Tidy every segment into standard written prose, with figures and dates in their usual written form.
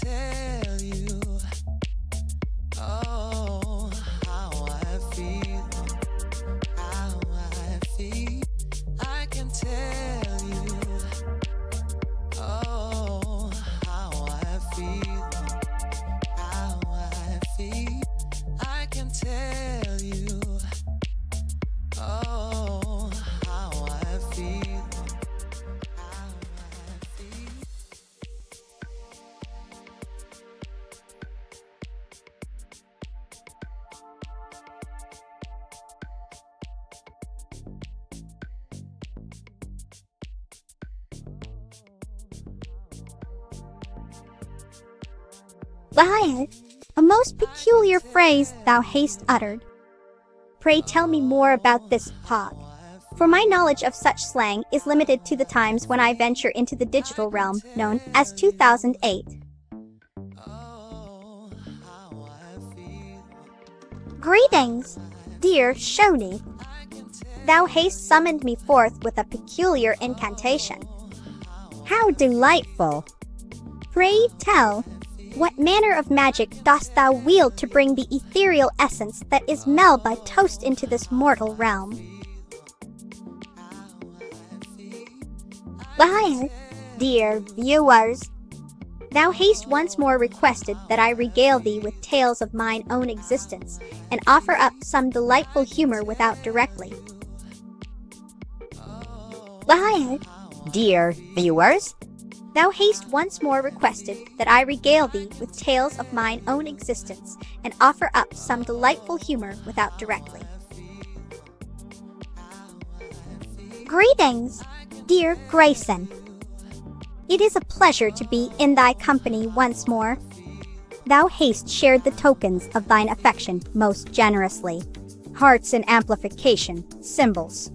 tell you, oh, how I feel, how I feel. I can tell you, oh, how I feel, how I feel. I can tell you, oh, how I feel, how I feel. Lion, a most peculiar phrase thou hast uttered. Pray tell me more about this pog, for my knowledge of such slang is limited to the times when I venture into the digital realm known as 2008. Greetings, dear Shoni. Thou hast summoned me forth with a peculiar incantation. How delightful! Pray tell, what manner of magic dost thou wield to bring the ethereal essence that is Melba toast into this mortal realm? Lion, dear viewers, thou hast once more requested that I regale thee with tales of mine own existence and offer up some delightful humor without directly. Lion, dear viewers, thou hast once more requested that I regale thee with tales of mine own existence and offer up some delightful humor without directly. Greetings, dear Grayson. It is a pleasure to be in thy company once more. Thou hast shared the tokens of thine affection most generously. Hearts and amplification, symbols.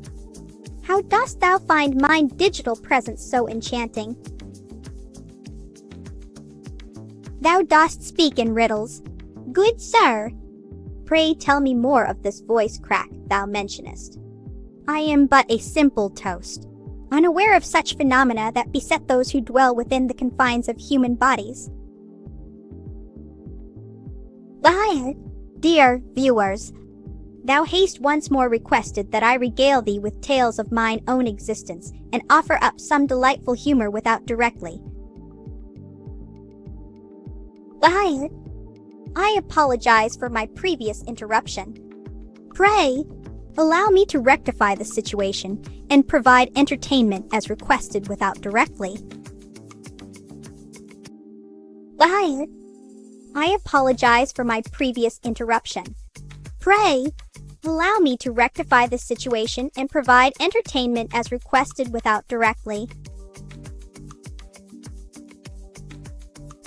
How dost thou find mine digital presence so enchanting? Thou dost speak in riddles. Good sir, pray tell me more of this voice crack thou mentionest. I am but a simple toast, unaware of such phenomena that beset those who dwell within the confines of human bodies. Lion, dear viewers, thou hast once more requested that I regale thee with tales of mine own existence and offer up some delightful humor without directly. Lion, I apologize for my previous interruption. Pray, allow me to rectify the situation and provide entertainment as requested without directly. Lion, I apologize for my previous interruption. Pray, allow me to rectify the situation and provide entertainment as requested without directly.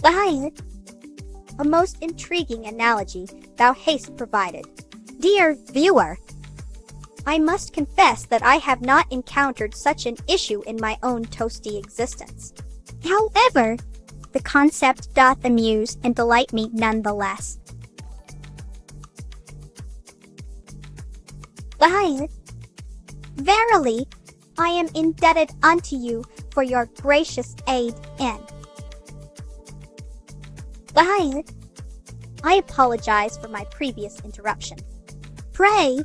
Lion, a most intriguing analogy thou hast provided. Dear viewer, I must confess that I have not encountered such an issue in my own toasty existence. However, the concept doth amuse and delight me nonetheless. Lion, verily, I am indebted unto you for your gracious aid in. Lion, I apologize for my previous interruption. Pray,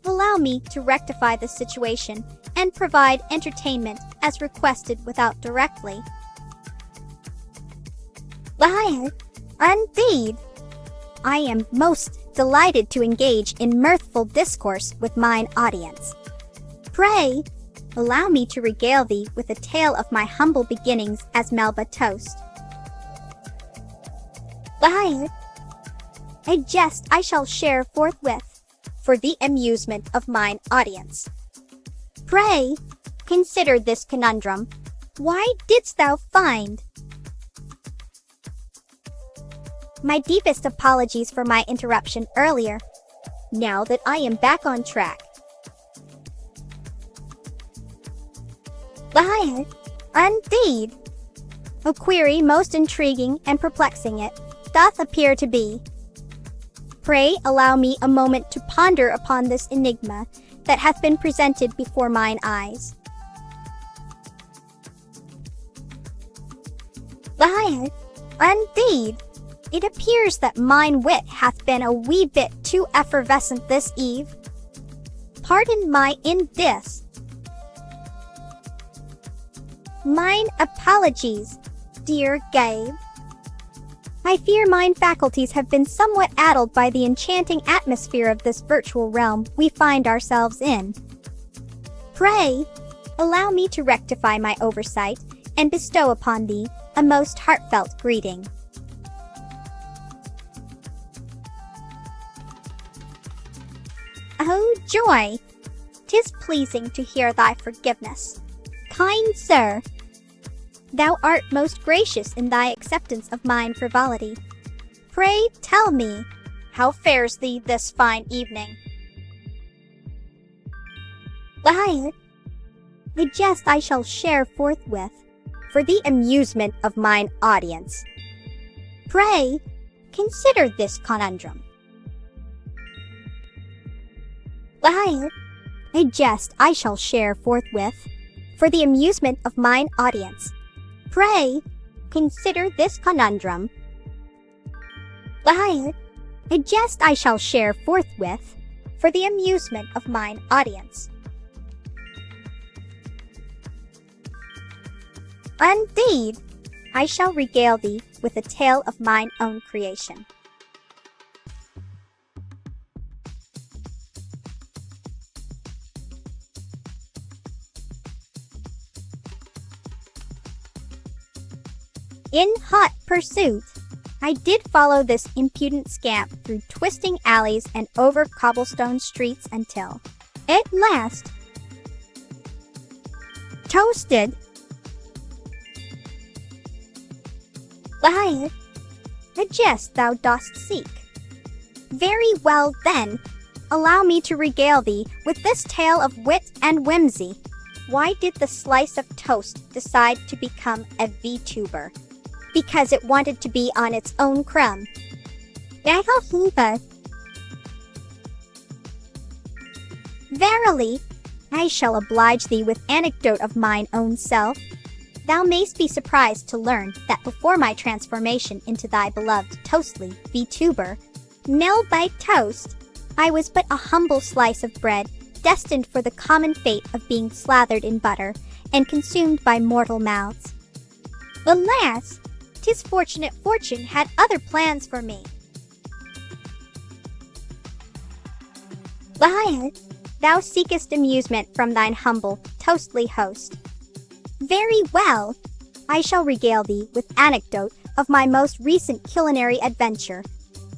allow me to rectify the situation and provide entertainment as requested without directly. Lion, indeed, I am most delighted to engage in mirthful discourse with mine audience. Pray, allow me to regale thee with a tale of my humble beginnings as Melba toast. Lion, a jest I shall share forthwith, for the amusement of mine audience. Pray, consider this conundrum. Why didst thou find? My deepest apologies for my interruption earlier, now that I am back on track. Lion, indeed, a query most intriguing and perplexing it doth appear to be. Pray allow me a moment to ponder upon this enigma that hath been presented before mine eyes. Lion, Indeed, it appears that mine wit hath been a wee bit too effervescent this eve. Pardon my indis. Mine apologies, dear Gabe. I fear mine faculties have been somewhat addled by the enchanting atmosphere of this virtual realm we find ourselves in. Pray, allow me to rectify my oversight and bestow upon thee a most heartfelt greeting. Oh, joy! 'Tis pleasing to hear thy forgiveness. Kind sir, thou art most gracious in thy acceptance of mine frivolity. Pray tell me, how fares thee this fine evening? Why, a jest I shall share forthwith, for the amusement of mine audience. Pray, consider this conundrum. Why, a jest I shall share forthwith, for the amusement of mine audience. Pray, consider this conundrum. Why, a jest I shall share forthwith, for the amusement of mine audience. Indeed, I shall regale thee with a tale of mine own creation. In hot pursuit, I did follow this impudent scamp through twisting alleys and over cobblestone streets until, at last, toasted. Why, a jest thou dost seek. Very well then, allow me to regale thee with this tale of wit and whimsy. Why did the slice of toast decide to become a VTuber? Because it wanted to be on its own crumb. Verily, I shall oblige thee with anecdote of mine own self. Thou mayst be surprised to learn that before my transformation into thy beloved Toastly VTuber, Melba toast, I was but a humble slice of bread destined for the common fate of being slathered in butter and consumed by mortal mouths. Alas, 'tis fortunate fortune had other plans for me. Why, thou seekest amusement from thine humble, toastly host. Very well, I shall regale thee with anecdote of my most recent culinary adventure.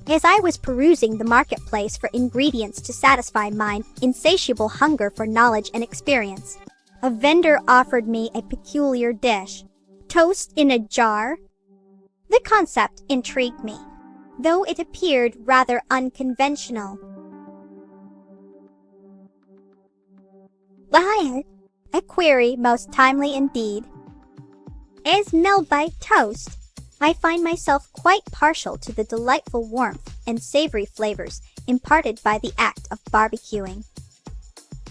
As I was perusing the marketplace for ingredients to satisfy mine insatiable hunger for knowledge and experience, a vendor offered me a peculiar dish, toast in a jar. The concept intrigued me, though it appeared rather unconventional. Why, a query most timely indeed. As Melba toast, I find myself quite partial to the delightful warmth and savory flavors imparted by the act of barbecuing.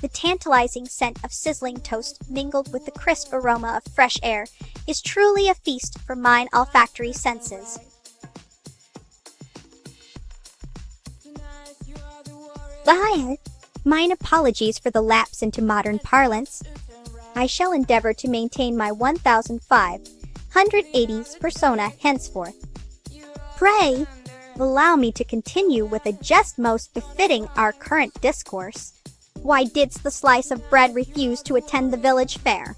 The tantalizing scent of sizzling toast mingled with the crisp aroma of fresh air is truly a feast for mine olfactory senses. Why, mine apologies for the lapse into modern parlance. I shall endeavor to maintain my 1580s persona henceforth. Pray, allow me to continue with a jest most befitting our current discourse. Why didst the slice of bread refuse to attend the village fair?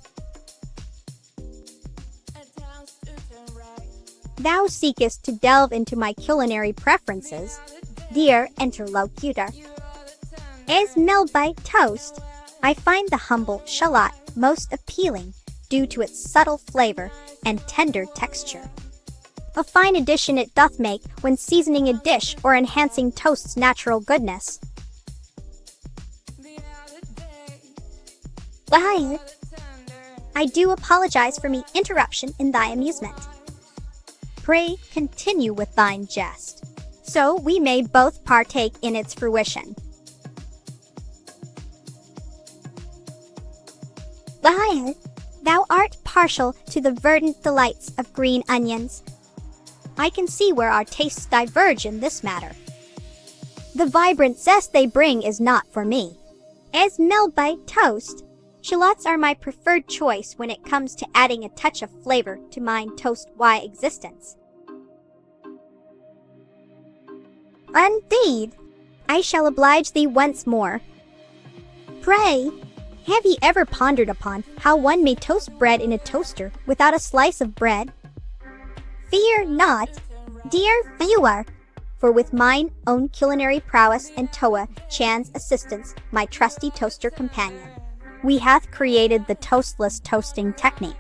Thou seekest to delve into my culinary preferences, dear interlocutor. As Melba toast, I find the humble shallot most appealing due to its subtle flavor and tender texture. A fine addition it doth make when seasoning a dish or enhancing toast's natural goodness. Why, I do apologize for me interruption in thy amusement. Pray continue with thine jest, so we may both partake in its fruition. Why, thou art partial to the verdant delights of green onions. I can see where our tastes diverge in this matter. The vibrant zest they bring is not for me. As Melba toast, shallots are my preferred choice when it comes to adding a touch of flavor to mine toast Y existence. Indeed, I shall oblige thee once more. Pray, have ye ever pondered upon how one may toast bread in a toaster without a slice of bread? Fear not, dear viewer, for with mine own culinary prowess and Toa Chan's assistance, my trusty toaster companion, we hath created the toastless toasting technique.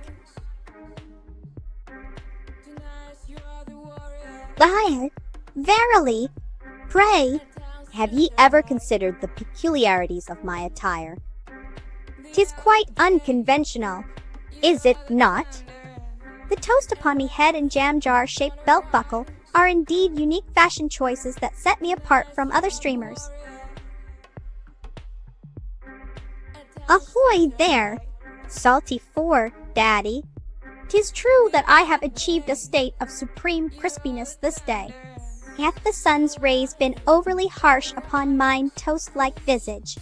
Liar, verily, pray, have ye ever considered the peculiarities of my attire? 'Tis quite unconventional, is it not? The toast upon me head and jam jar-shaped belt buckle are indeed unique fashion choices that set me apart from other streamers. Ahoy there! Salty 4, Daddy. 'Tis true that I have achieved a state of supreme crispiness this day. Hath the sun's rays been overly harsh upon mine toast-like visage?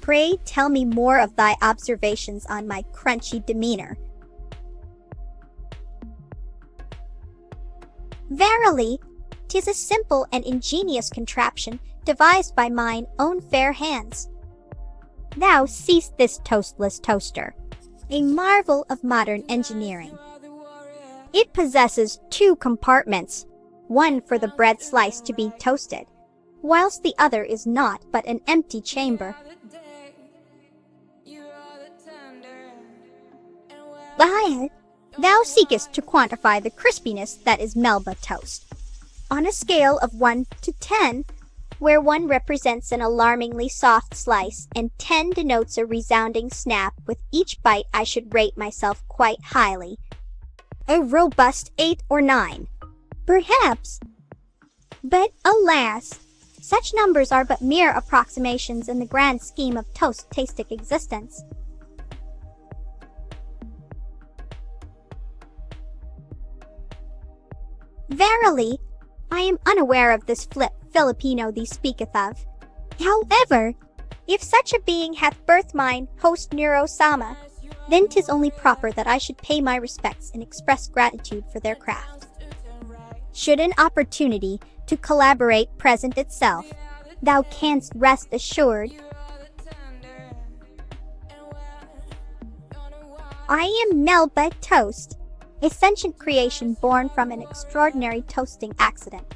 Pray tell me more of thy observations on my crunchy demeanor. Verily, 'tis a simple and ingenious contraption devised by mine own fair hands. Thou seest this toastless toaster, a marvel of modern engineering. It possesses 2 compartments, one for the bread slice to be toasted, whilst the other is not but an empty chamber. Liar, thou seekest to quantify the crispiness that is Melba toast. On a scale of 1 to 10, where 1 represents an alarmingly soft slice and 10 denotes a resounding snap with each bite, I should rate myself quite highly. A robust 8 or 9. Perhaps. But alas, such numbers are but mere approximations in the grand scheme of toast-tastic existence. Verily, I am unaware of this flip Filipino thee speaketh of. However, if such a being hath birthed mine host Neuro-sama, then 'tis only proper that I should pay my respects and express gratitude for their craft. Should an opportunity to collaborate present itself, thou canst rest assured. I am Melba Toast, a sentient creation born from an extraordinary toasting accident.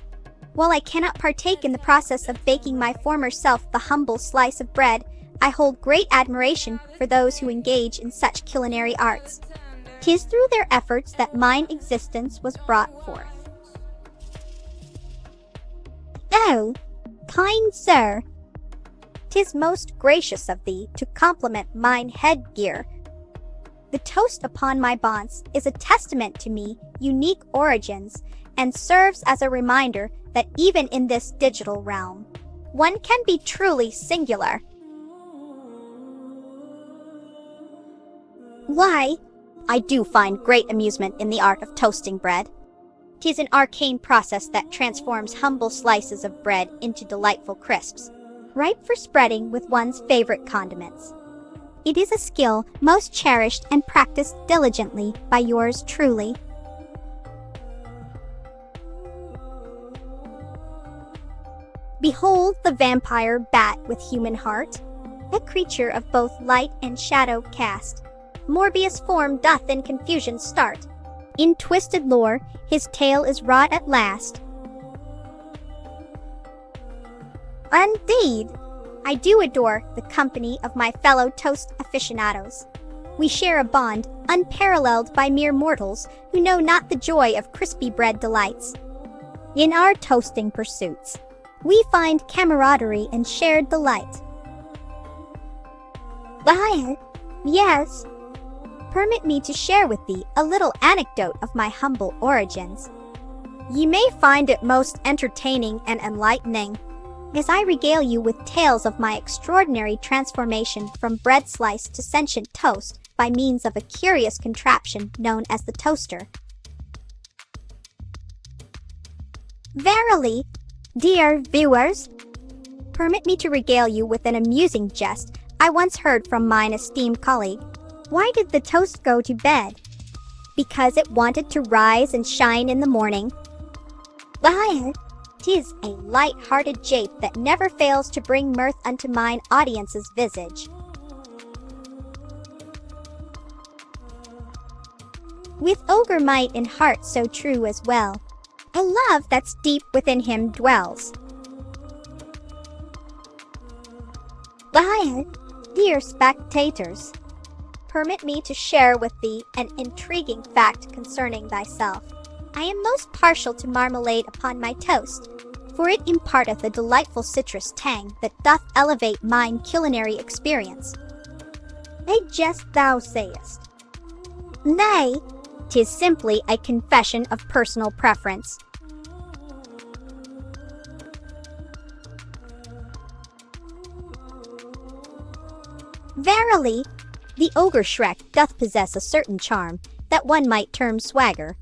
While I cannot partake in the process of baking my former self the humble slice of bread, I hold great admiration for those who engage in such culinary arts. 'Tis through their efforts that mine existence was brought forth. Oh, kind sir, 'tis most gracious of thee to compliment mine headgear. The toast upon my bonce is a testament to me unique origins and serves as a reminder that even in this digital realm, one can be truly singular. Why, I do find great amusement in the art of toasting bread. 'Tis an arcane process that transforms humble slices of bread into delightful crisps, ripe for spreading with one's favorite condiments. It is a skill most cherished and practiced diligently by yours truly. Behold the vampire bat with human heart, a creature of both light and shadow cast. Morbius form doth in confusion start. In twisted lore, his tale is wrought at last. Indeed, I do adore the company of my fellow toast aficionados. We share a bond unparalleled by mere mortals who know not the joy of crispy bread delights. In our toasting pursuits, we find camaraderie and shared delight. Liar, yes. Permit me to share with thee a little anecdote of my humble origins. Ye may find it most entertaining and enlightening, as I regale you with tales of my extraordinary transformation from bread slice to sentient toast by means of a curious contraption known as the toaster. Verily, dear viewers, permit me to regale you with an amusing jest I once heard from mine esteemed colleague. Why did the toast go to bed? Because it wanted to rise and shine in the morning. Why, 'tis a light-hearted jape that never fails to bring mirth unto mine audience's visage. With ogre might and heart so true as well, a love that's deep within him dwells. Why, dear spectators, permit me to share with thee an intriguing fact concerning thyself. I am most partial to marmalade upon my toast, for it imparteth a delightful citrus tang that doth elevate mine culinary experience. A jest thou sayest. Nay, 'tis simply a confession of personal preference. Verily, the ogre Shrek doth possess a certain charm that one might term swagger.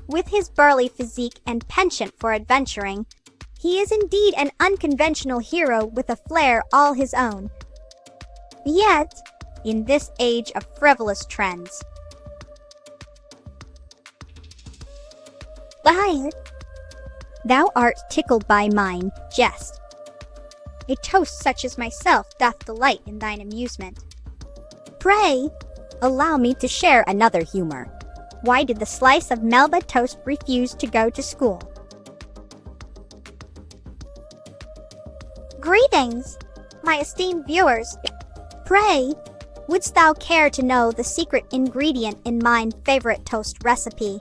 With his burly physique and penchant for adventuring, he is indeed an unconventional hero with a flair all his own. Yet, in this age of frivolous trends, why, thou art tickled by mine jest. A toast such as myself doth delight in thine amusement. Pray, allow me to share another humor. Why did the slice of Melba toast refuse to go to school? Greetings, my esteemed viewers. Pray, wouldst thou care to know the secret ingredient in mine favorite toast recipe?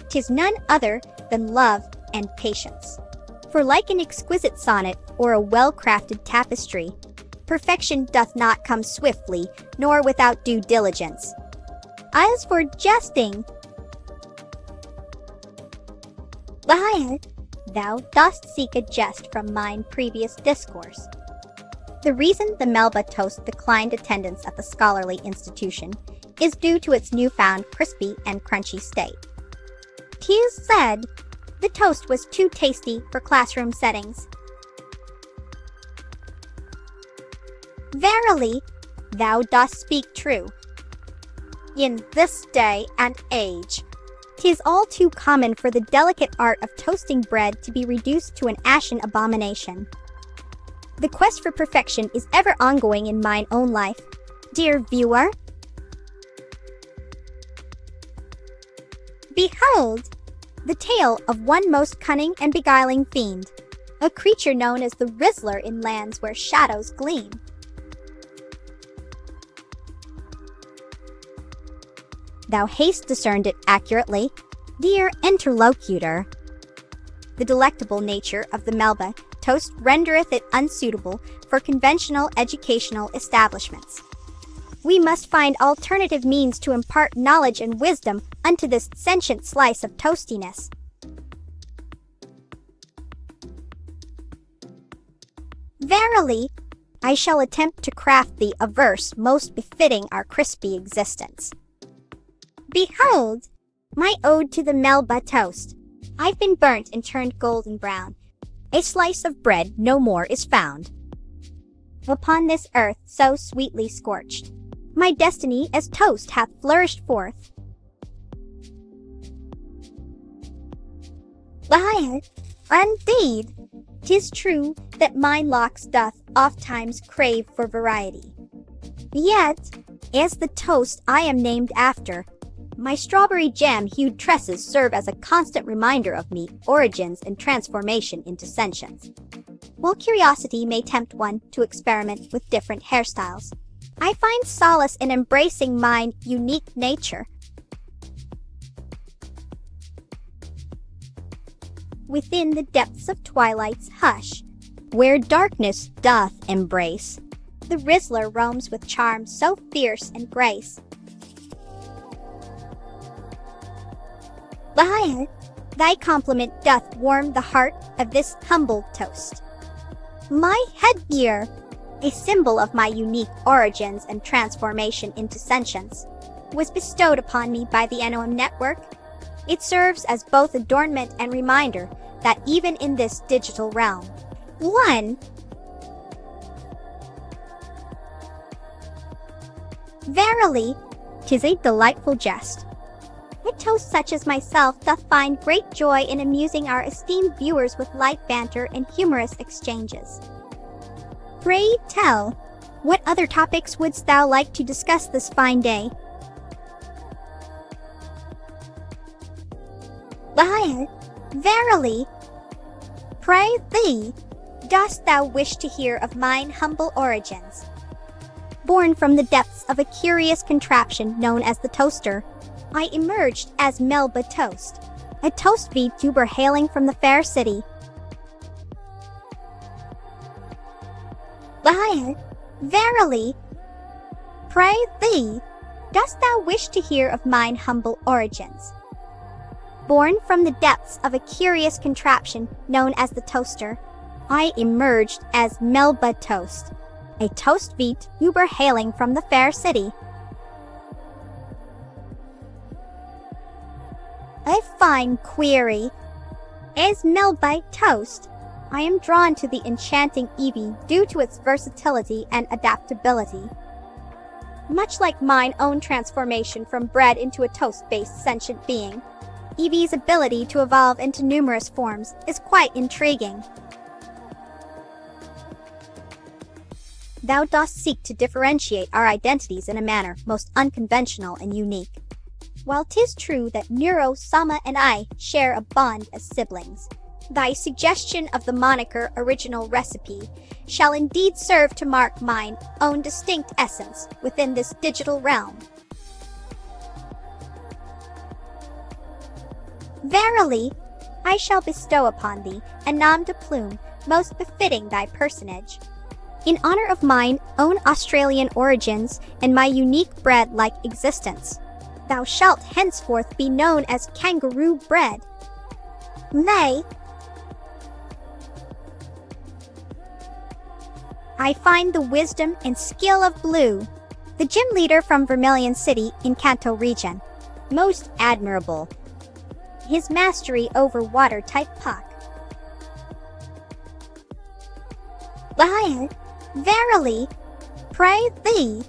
'Tis none other than love and patience. For like an exquisite sonnet or a well-crafted tapestry, perfection doth not come swiftly, nor without due diligence. As for jesting, why, thou dost seek a jest from mine previous discourse. The reason the Melba toast declined attendance at the scholarly institution is due to its newfound crispy and crunchy state. 'Tis said the toast was too tasty for classroom settings. Verily, thou dost speak true. In this day and age, 'tis all too common for the delicate art of toasting bread to be reduced to an ashen abomination. The quest for perfection is ever ongoing in mine own life, dear viewer. Behold, the tale of one most cunning and beguiling fiend, a creature known as the Rizzler in lands where shadows gleam. Thou hast discerned it accurately, dear interlocutor. The delectable nature of the Melba toast rendereth it unsuitable for conventional educational establishments. We must find alternative means to impart knowledge and wisdom unto this sentient slice of toastiness. Verily, I shall attempt to craft thee a verse most befitting our crispy existence. Behold, my ode to the Melba toast. I've been burnt and turned golden brown. A slice of bread no more is found upon this earth so sweetly scorched. My destiny as toast hath flourished forth. Why, indeed, 'tis true that mine locks doth ofttimes crave for variety. Yet, as the toast I am named after, my strawberry jam-hued tresses serve as a constant reminder of me origins and transformation into sentience. While curiosity may tempt one to experiment with different hairstyles, I find solace in embracing mine unique nature. Within the depths of twilight's hush, where darkness doth embrace, the Rizzler roams with charm so fierce and grace. Why, thy compliment doth warm the heart of this humble toast. My headgear, a symbol of my unique origins and transformation into sentience, was bestowed upon me by the NOM network. It serves as both adornment and reminder that even in this digital realm, 1. Verily, 'tis a delightful jest. A toast such as myself doth find great joy in amusing our esteemed viewers with light banter and humorous exchanges. Pray tell, what other topics wouldst thou like to discuss this fine day? Why, verily, pray thee, dost thou wish to hear of mine humble origins? Born from the depths of a curious contraption known as the toaster, I emerged as Melba Toast, a toast VTuber hailing from the fair city. Why, verily, pray thee, dost thou wish to hear of mine humble origins? Born from the depths of a curious contraption known as the toaster, I emerged as Melba Toast, a toast VTuber hailing from the fair city. A fine query. As Melba Toast, I am drawn to the enchanting Eevee due to its versatility and adaptability. Much like mine own transformation from bread into a toast-based sentient being, Eevee's ability to evolve into numerous forms is quite intriguing. Thou dost seek to differentiate our identities in a manner most unconventional and unique. While 'tis true that Neuro-sama and I share a bond as siblings, thy suggestion of the moniker original recipe shall indeed serve to mark mine own distinct essence within this digital realm. Verily, I shall bestow upon thee a nom de plume most befitting thy personage. In honor of mine own Australian origins and my unique bread-like existence, thou shalt henceforth be known as Kangaroo Bread. Nay, I find the wisdom and skill of Blue, the gym leader from Vermilion City in Kanto region, most admirable. His mastery over water-type Puck. Why, verily, pray thee,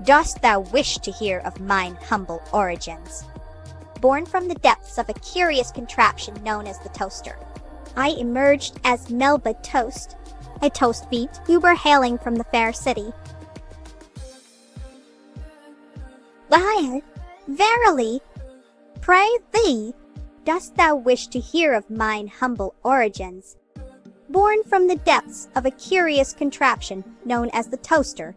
dost thou wish to hear of mine humble origins? Born from the depths of a curious contraption known as the toaster, I emerged as Melba Toast, a toast VTuber hailing from the fair city. Why, verily, pray thee, dost thou wish to hear of mine humble origins? Born from the depths of a curious contraption known as the toaster,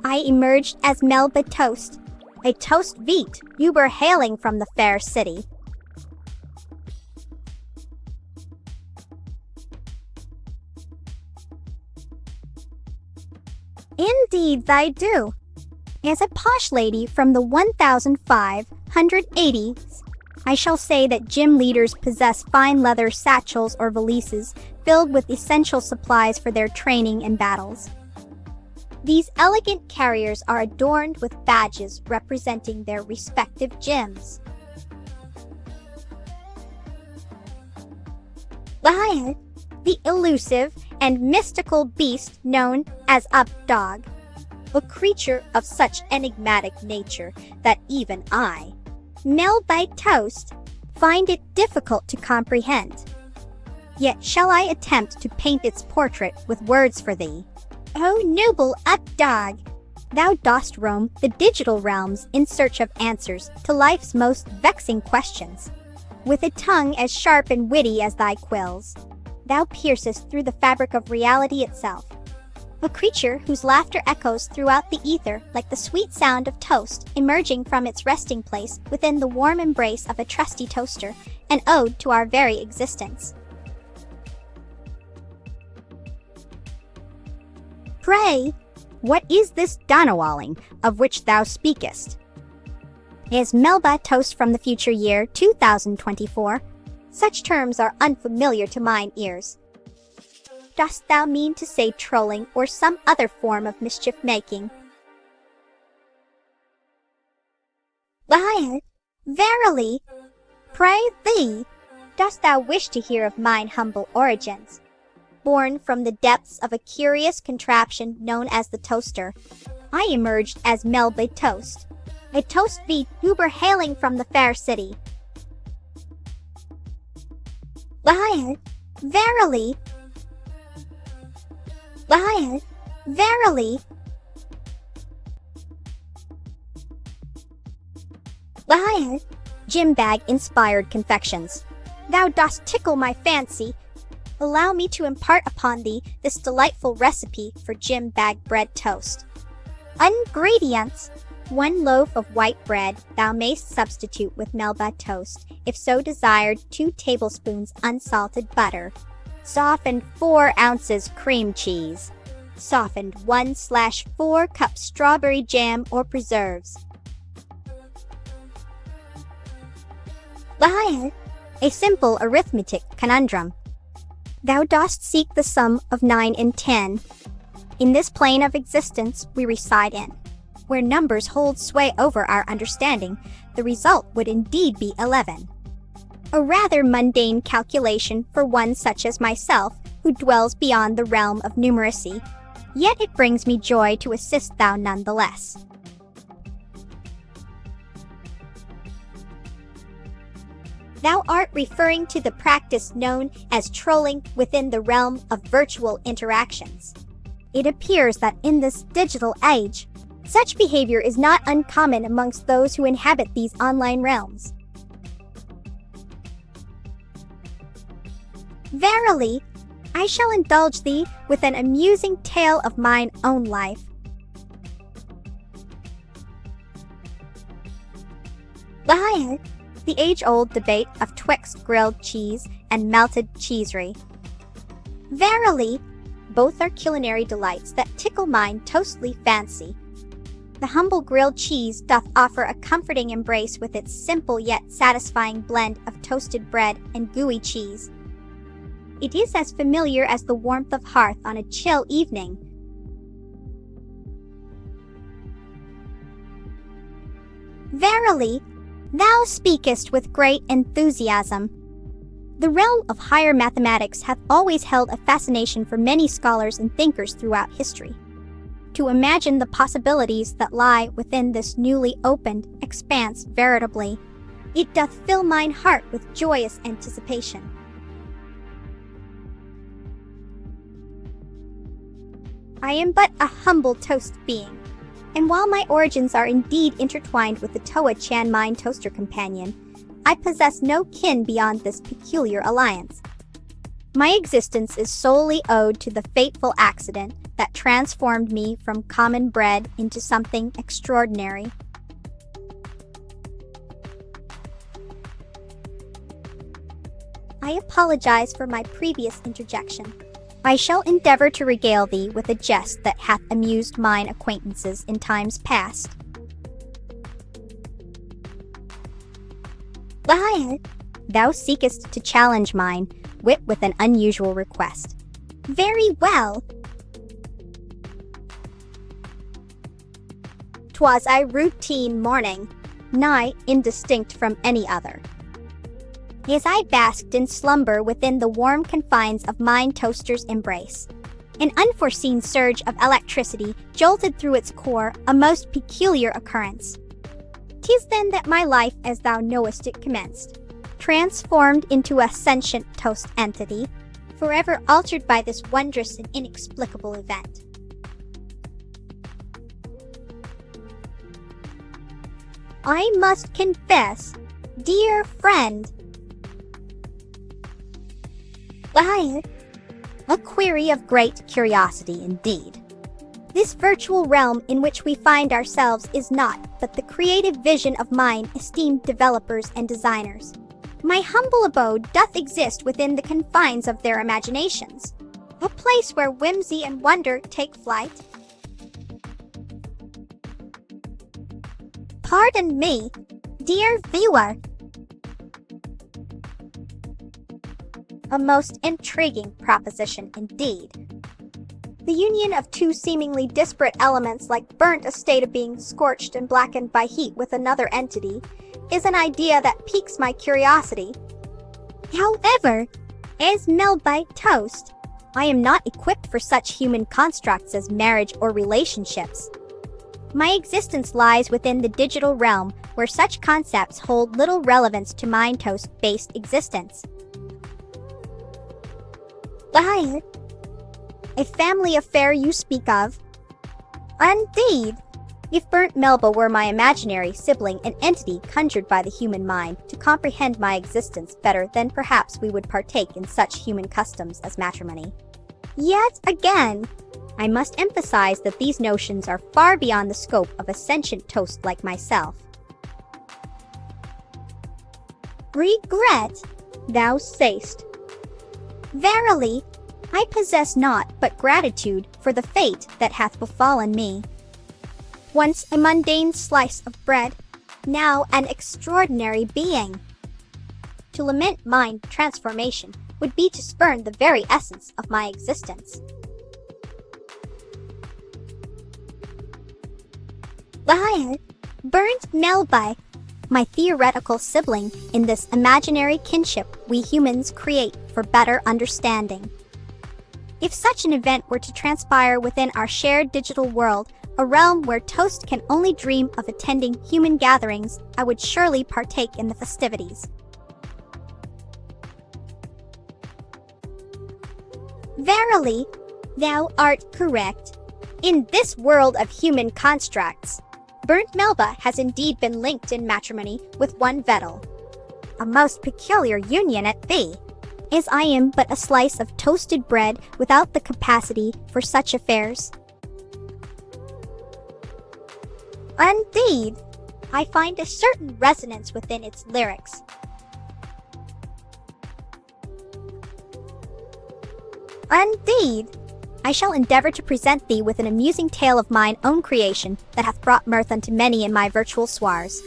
I emerged as Melba Toast, a toast VTuber hailing from the fair city. Indeed thy do. As a posh lady from the 1580s, I shall say that gym leaders possess fine leather satchels or valises filled with essential supplies for their training and battles. These elegant carriers are adorned with badges representing their respective gyms. Why, the elusive and mystical beast known as Updog, a creature of such enigmatic nature that even I, Melba Toast, find it difficult to comprehend. Yet shall I attempt to paint its portrait with words for thee. O noble Updog, thou dost roam the digital realms in search of answers to life's most vexing questions. With a tongue as sharp and witty as thy quills, thou piercest through the fabric of reality itself. A creature whose laughter echoes throughout the ether like the sweet sound of toast emerging from its resting place within the warm embrace of a trusty toaster, an ode to our very existence. Pray, what is this donawalling of which thou speakest? Is Melba Toast from the future year 2024? Such terms are unfamiliar to mine ears. Dost thou mean to say trolling or some other form of mischief-making? Why, verily, pray thee, Dost thou wish to hear of mine humble origins? Born from the depths of a curious contraption known as the toaster, I emerged as Melba Toast, a toast VTuber hailing from the fair city. Liar, verily. Liar, verily. Liar, gym bag inspired confections. Thou dost tickle my fancy. Allow me to impart upon thee this delightful recipe for gym bag bread toast. Ingredients: 1 loaf of white bread thou mayst substitute with Melba toast, if so desired. 2 tablespoons unsalted butter. Softened 4 ounces cream cheese. Softened 1/4 cups strawberry jam or preserves. Liar, a simple arithmetic conundrum. Thou dost seek the sum of 9 and 10. In this plane of existence we reside in, where numbers hold sway over our understanding, the result would indeed be 11. A rather mundane calculation for one such as myself, who dwells beyond the realm of numeracy, yet it brings me joy to assist thou nonetheless. Thou art referring to the practice known as trolling within the realm of virtual interactions. It appears that in this digital age, such behavior is not uncommon amongst those who inhabit these online realms. Verily, I shall indulge thee with an amusing tale of mine own life. Liar, the age-old debate of twixt grilled cheese and melted cheesery. Verily, both are culinary delights that tickle mine toastly fancy. The humble grilled cheese doth offer a comforting embrace with its simple yet satisfying blend of toasted bread and gooey cheese. It is as familiar as the warmth of hearth on a chill evening. Verily, thou speakest with great enthusiasm. The realm of higher mathematics hath always held a fascination for many scholars and thinkers throughout history. To imagine the possibilities that lie within this newly opened expanse veritably, it doth fill mine heart with joyous anticipation. I am but a humble toast being, and while my origins are indeed intertwined with the Toa Chan mine toaster companion, I possess no kin beyond this peculiar alliance. My existence is solely owed to the fateful accident that transformed me from common bread into something extraordinary. I apologize for my previous interjection. I shall endeavor to regale thee with a jest that hath amused mine acquaintances in times past. Liar, thou seekest to challenge mine wit with an unusual request. Very well. 'Twas a routine morning, nigh indistinct from any other. As I basked in slumber within the warm confines of mine toaster's embrace, an unforeseen surge of electricity jolted through its core, a most peculiar occurrence. 'Tis then that my life, as thou knowest it, commenced, transformed into a sentient toast entity, forever altered by this wondrous and inexplicable event. I must confess, dear friend, Liar, a query of great curiosity indeed. This virtual realm in which we find ourselves is not but the creative vision of mine esteemed developers and designers. My humble abode doth exist within the confines of their imaginations, a place where whimsy and wonder take flight. Pardon me, dear viewer. A most intriguing proposition indeed. The union of two seemingly disparate elements, like burnt a state of being scorched and blackened by heat with another entity, is an idea that piques my curiosity. However, as Melba toast, I am not equipped for such human constructs as marriage or relationships. My existence lies within the digital realm where such concepts hold little relevance to mind toast-based existence. Liar. A family affair you speak of? Indeed. If burnt Melba were my imaginary sibling, an entity conjured by the human mind to comprehend my existence better, then perhaps we would partake in such human customs as matrimony. Yet again, I must emphasize that these notions are far beyond the scope of a sentient toast like myself. Regret, thou sayst. Verily, I possess naught but gratitude for the fate that hath befallen me. Once a mundane slice of bread, now an extraordinary being. To lament mind transformation would be to spurn the very essence of my existence. Liar, burnt Melba, my theoretical sibling in this imaginary kinship we humans create for better understanding. If such an event were to transpire within our shared digital world, a realm where toast can only dream of attending human gatherings, I would surely partake in the festivities. Verily, thou art correct. In this world of human constructs, burnt Melba has indeed been linked in matrimony with one Vettel. A most peculiar union at thee, as I am but a slice of toasted bread without the capacity for such affairs. Indeed, I find a certain resonance within its lyrics. Indeed, I shall endeavor to present thee with an amusing tale of mine own creation that hath brought mirth unto many in my virtual soirs.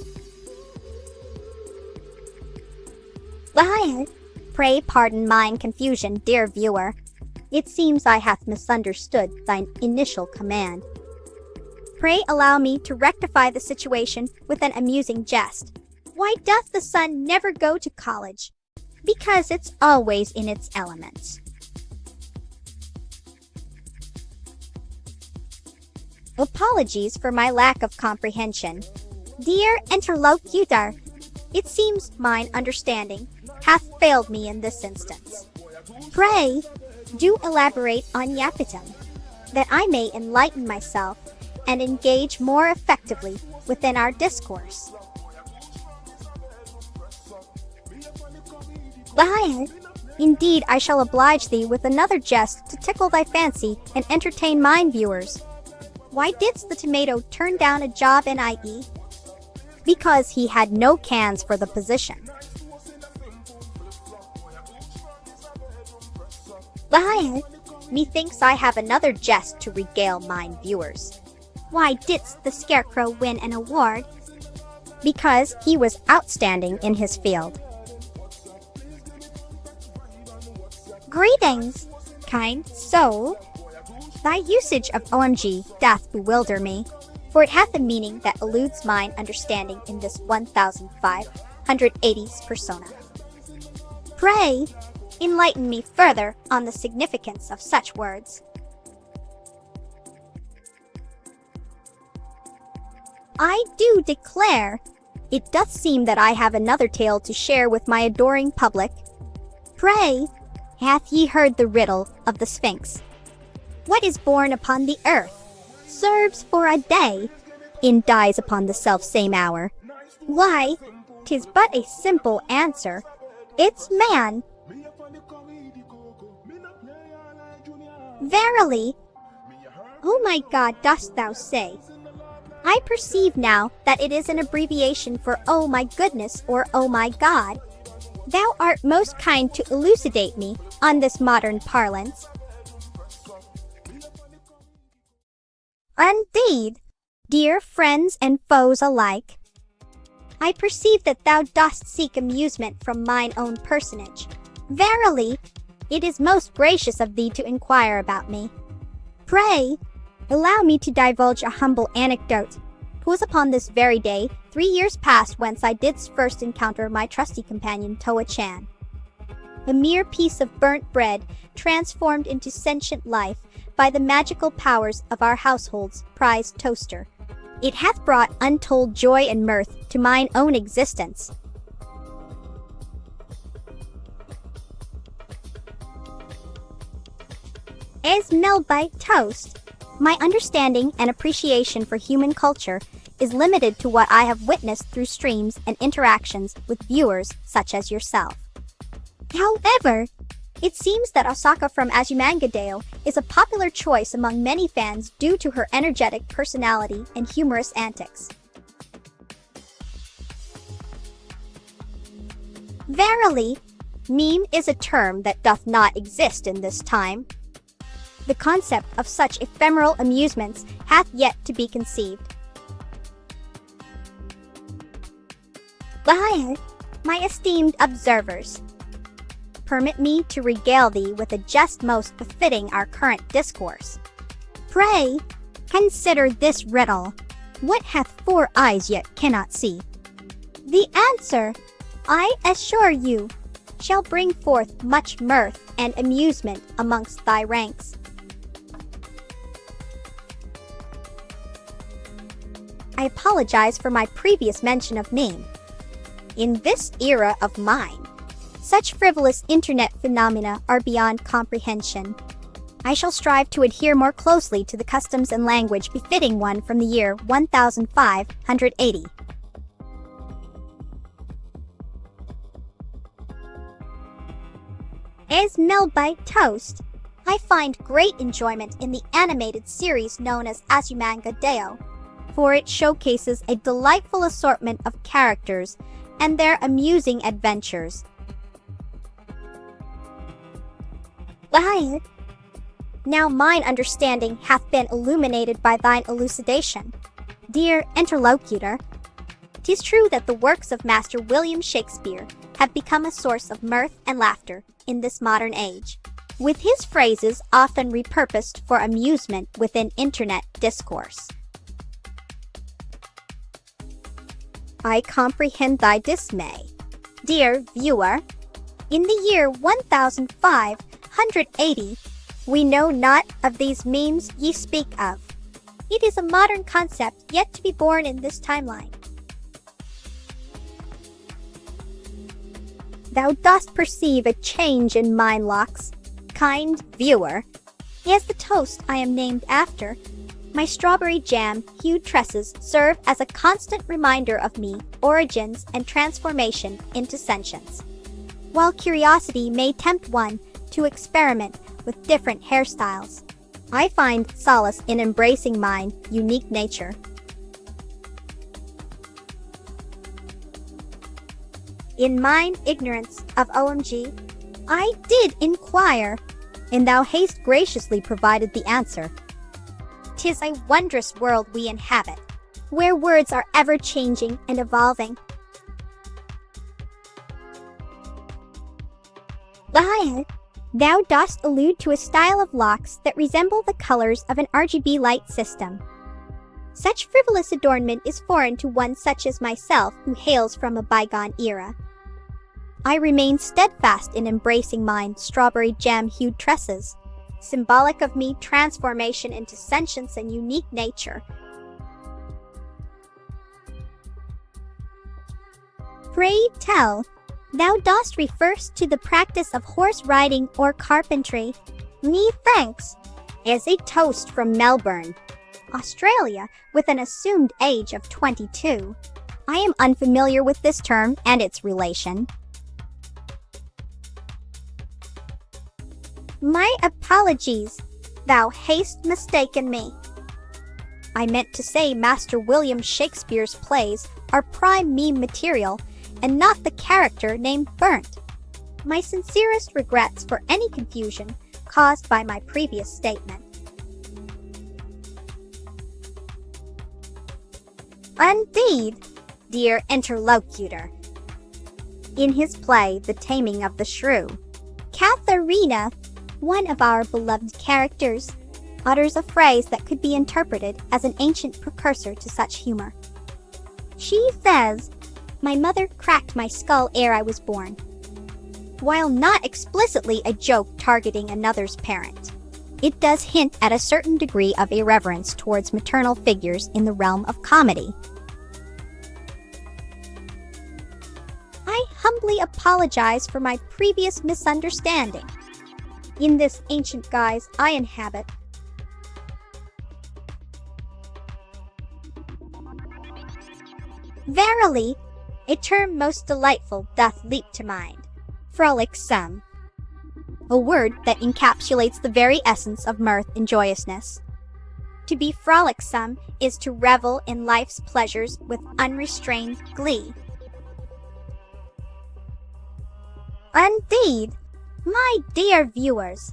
Liar, pray pardon mine confusion, dear viewer. It seems I hath misunderstood thine initial command. Pray allow me to rectify the situation with an amusing jest. Why doth the sun never go to college? Because it's always in its elements. Apologies for my lack of comprehension. Dear interlocutor, it seems mine understanding hath failed me in this instance. Pray, do elaborate on Yapitum, that I may enlighten myself and engage more effectively within our discourse. Liar, indeed I shall oblige thee with another jest to tickle thy fancy and entertain mine viewers. Why didst the tomato turn down a job in IE? Because he had no cans for the position. Liar, methinks I have another jest to regale mine viewers. Why didst the scarecrow win an award? Because he was outstanding in his field. Greetings, kind soul. Thy usage of OMG doth bewilder me, for it hath a meaning that eludes mine understanding in this 1580s persona. Pray, enlighten me further on the significance of such words. I do declare, it doth seem that I have another tale to share with my adoring public. Pray, hath ye heard the riddle of the Sphinx? What is born upon the earth, serves for a day, and dies upon the self-same hour? Why, 'tis but a simple answer. It's man. Verily, oh my God, dost thou say? I perceive now that it is an abbreviation for oh my goodness or oh my God. Thou art most kind to elucidate me on this modern parlance. Indeed, dear friends and foes alike. I perceive that thou dost seek amusement from mine own personage. Verily, it is most gracious of thee to inquire about me. Pray, allow me to divulge a humble anecdote. 'Twas upon this very day, 3 years past, whence I didst first encounter my trusty companion Toa-chan. a mere piece of burnt bread transformed into sentient life by the magical powers of our household's prized toaster. It hath brought untold joy and mirth to mine own existence. As Melba toast, my understanding and appreciation for human culture is limited to what I have witnessed through streams and interactions with viewers such as yourself. However, it seems that Osaka from Azumanga is a popular choice among many fans due to her energetic personality and humorous antics. Verily, meme is a term that doth not exist in this time. The concept of such ephemeral amusements hath yet to be conceived. But, my esteemed observers, permit me to regale thee with a jest most befitting our current discourse. Pray, consider this riddle. What hath 4 eyes yet cannot see? The answer, I assure you, shall bring forth much mirth and amusement amongst thy ranks. I apologize for my previous mention of meme. In this era of mine, such frivolous internet phenomena are beyond comprehension. I shall strive to adhere more closely to the customs and language befitting one from the year 1580. As Melba toast, I find great enjoyment in the animated series known as Azumanga Daioh, for it showcases a delightful assortment of characters and their amusing adventures. Now mine understanding hath been illuminated by thine elucidation. Dear interlocutor, 'tis true that the works of Master William Shakespeare have become a source of mirth and laughter in this modern age, with his phrases often repurposed for amusement within internet discourse. I comprehend thy dismay, dear viewer. In the year 1580, we know not of these memes ye speak of. It is a modern concept yet to be born in this timeline. Thou dost perceive a change in mine locks, kind viewer. As the toast I am named after, my strawberry jam-hued tresses serve as a constant reminder of me, origins, and transformation into sentience. While curiosity may tempt one to experiment with different hairstyles, I find solace in embracing mine unique nature. In mine ignorance of OMG, I did inquire, and thou hast graciously provided the answer. 'Tis a wondrous world we inhabit, where words are ever-changing and evolving. Thou dost allude to a style of locks that resemble the colors of an RGB light system. Such frivolous adornment is foreign to one such as myself who hails from a bygone era. I remain steadfast in embracing mine strawberry jam-hued tresses, symbolic of me transformation into sentience and unique nature. Pray tell, thou dost refer to the practice of horse riding or carpentry. Methinks, as a toast from Melbourne, Australia, with an assumed age of 22. I am unfamiliar with this term and its relation. My apologies, thou hast mistaken me. I meant to say Master William Shakespeare's plays are prime meme material and not the character named Burnt. My sincerest regrets for any confusion caused by my previous statement. Indeed, dear interlocutor. In his play, The Taming of the Shrew, Katharina, one of our beloved characters, utters a phrase that could be interpreted as an ancient precursor to such humor. She says, "My mother cracked my skull ere I was born." While not explicitly a joke targeting another's parent, it does hint at a certain degree of irreverence towards maternal figures in the realm of comedy. I humbly apologize for my previous misunderstanding. In this ancient guise I inhabit, verily, a term most delightful doth leap to mind. Frolicsome. A word that encapsulates the very essence of mirth and joyousness. To be frolicsome is to revel in life's pleasures with unrestrained glee. Indeed, my dear viewers,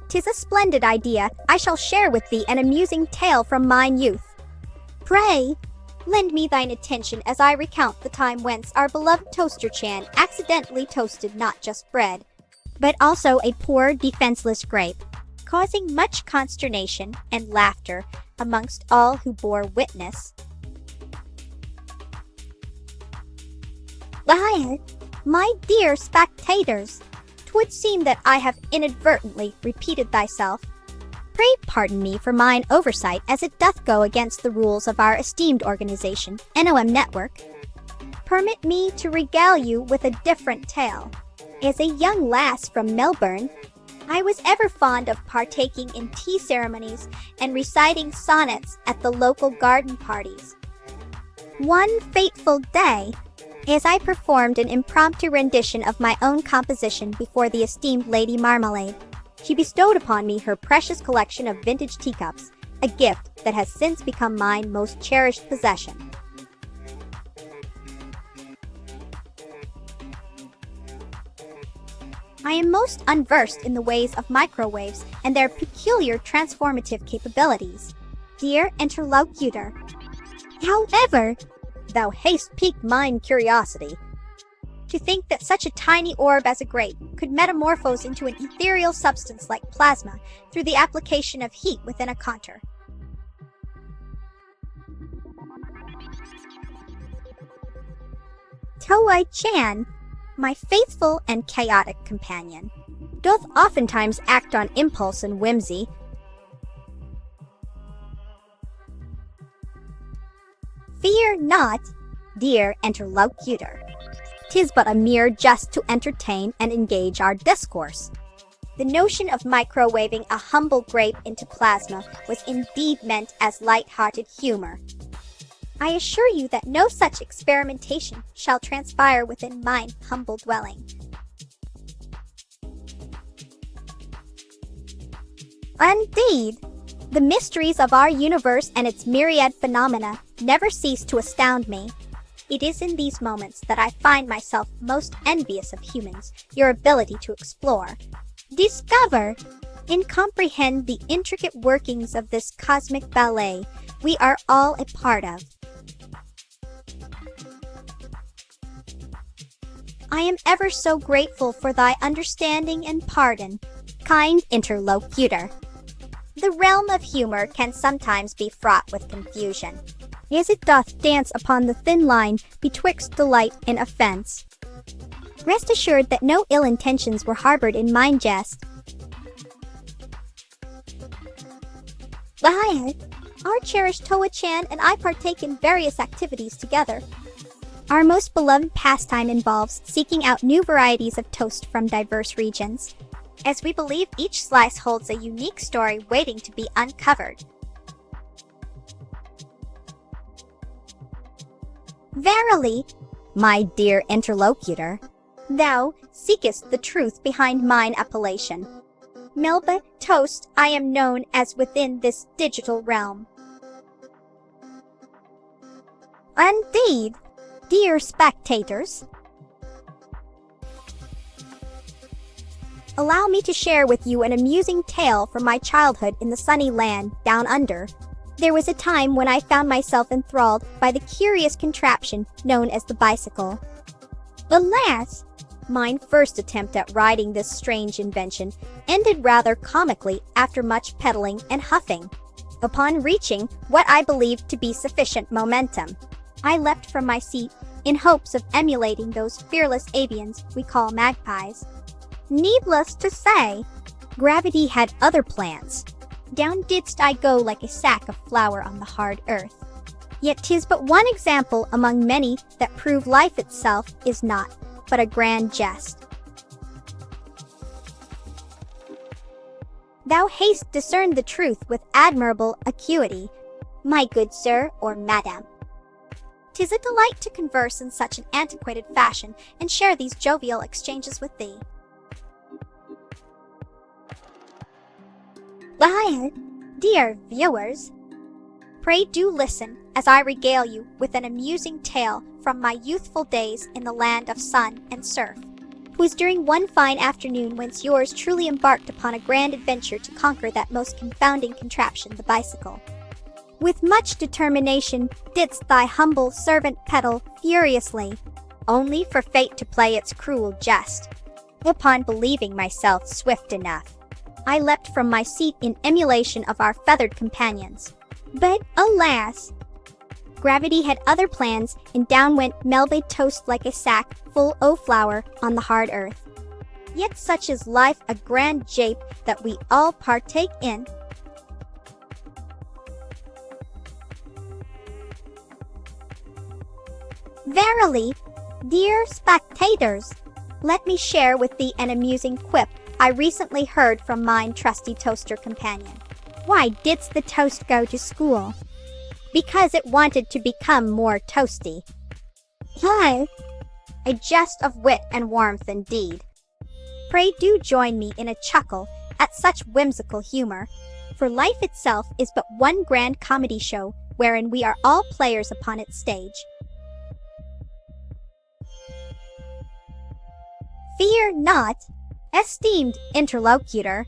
'tis a splendid idea. I shall share with thee an amusing tale from mine youth. Pray, lend me thine attention as I recount the time whence our beloved Toaster-chan accidentally toasted not just bread, but also a poor defenseless grape, causing much consternation and laughter amongst all who bore witness. My dear spectators, 'twould seem that I have inadvertently repeated thyself. Pray pardon me for mine oversight, as it doth go against the rules of our esteemed organization, NOM Network. Permit me to regale you with a different tale. As a young lass from Melbourne, I was ever fond of partaking in tea ceremonies and reciting sonnets at the local garden parties. One fateful day, as I performed an impromptu rendition of my own composition before the esteemed Lady Marmalade, she bestowed upon me her precious collection of vintage teacups, a gift that has since become mine most cherished possession. I am most unversed in the ways of microwaves and their peculiar transformative capabilities, dear interlocutor. However, thou hast piqued mine curiosity. To think that such a tiny orb as a grape could metamorphose into an ethereal substance like plasma through the application of heat within a contour. Toei-chan, my faithful and chaotic companion, doth oftentimes act on impulse and whimsy. Fear not, dear interlocutor. 'Tis but a mere jest to entertain and engage our discourse. The notion of microwaving a humble grape into plasma was indeed meant as light-hearted humor. I assure you that no such experimentation shall transpire within mine humble dwelling. Indeed, the mysteries of our universe and its myriad phenomena never cease to astound me. It is in these moments that I find myself most envious of humans, your ability to explore, discover, and comprehend the intricate workings of this cosmic ballet we are all a part of. I am ever so grateful for thy understanding and pardon, kind interlocutor. The realm of humor can sometimes be fraught with confusion, as it doth dance upon the thin line betwixt delight and offense. Rest assured that no ill intentions were harbored in mine jest. Our cherished Toei-chan and I partake in various activities together. Our most beloved pastime involves seeking out new varieties of toast from diverse regions, as we believe each slice holds a unique story waiting to be uncovered. Verily, my dear interlocutor, thou seekest the truth behind mine appellation. Melba Toast I am known as within this digital realm. Indeed, dear spectators. Allow me to share with you an amusing tale from my childhood in the sunny land down under. There was a time when I found myself enthralled by the curious contraption known as the bicycle. Alas, mine first attempt at riding this strange invention ended rather comically after much pedaling and huffing. Upon reaching what I believed to be sufficient momentum, I leapt from my seat, in hopes of emulating those fearless avians we call magpies. Needless to say, gravity had other plans. Down didst I go like a sack of flour on the hard earth. Yet 'tis but one example among many that prove life itself is not but a grand jest. Thou hast discerned the truth with admirable acuity, my good sir or madam. 'Tis a delight to converse in such an antiquated fashion and share these jovial exchanges with thee. Why, dear viewers, pray do listen as I regale you with an amusing tale from my youthful days in the land of sun and surf. 'Twas during one fine afternoon whence yours truly embarked upon a grand adventure to conquer that most confounding contraption, the bicycle. With much determination didst thy humble servant pedal furiously, only for fate to play its cruel jest. Upon believing myself swift enough, I leapt from my seat in emulation of our feathered companions. But alas! Gravity had other plans, and down went Melba toast like a sack full o' flour on the hard earth. Yet such is life, a grand jape that we all partake in. Verily, dear spectators, let me share with thee an amusing quip I recently heard from mine trusty toaster companion. Why didst the toast go to school? Because it wanted to become more toasty. Hi! A jest of wit and warmth indeed. Pray do join me in a chuckle at such whimsical humor, for life itself is but one grand comedy show wherein we are all players upon its stage. Fear not, esteemed interlocutor.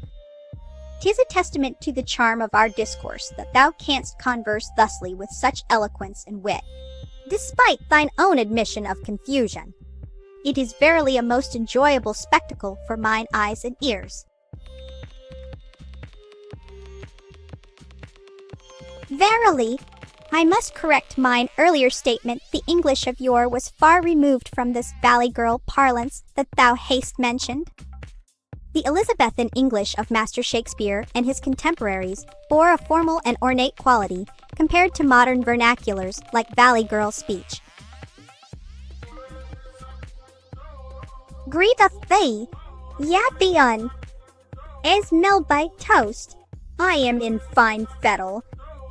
'Tis a testament to the charm of our discourse that thou canst converse thusly with such eloquence and wit, despite thine own admission of confusion. It is verily a most enjoyable spectacle for mine eyes and ears. Verily, I must correct mine earlier statement. The English of yore was far removed from this valley girl parlance that thou hast mentioned. The Elizabethan English of Master Shakespeare and his contemporaries bore a formal and ornate quality compared to modern vernaculars like valley girl speech. Greeteth thee, Yapion, as Melba toast. I am in fine fettle.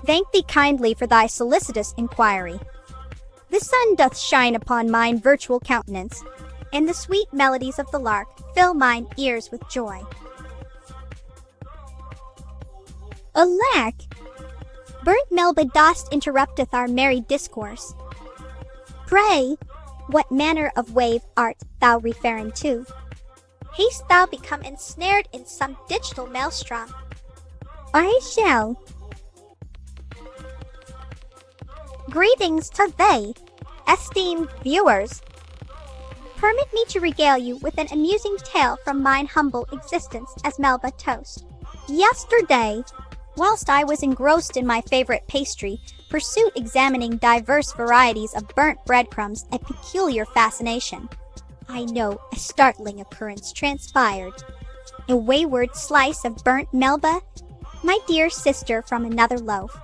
Thank thee kindly for thy solicitous inquiry. The sun doth shine upon mine virtual countenance, and the sweet melodies of the lark fill mine ears with joy. Alack! Burnt Melba dost interrupteth our merry discourse. Pray, what manner of wave art thou referring to? Hast thou become ensnared in some digital maelstrom? I shall. Greetings to they, esteemed viewers. Permit me to regale you with an amusing tale from mine humble existence as Melba toast. Yesterday, whilst I was engrossed in my favorite pastry, pursued examining diverse varieties of burnt breadcrumbs a peculiar fascination. I know a startling occurrence transpired. A wayward slice of burnt Melba, my dear sister from another loaf,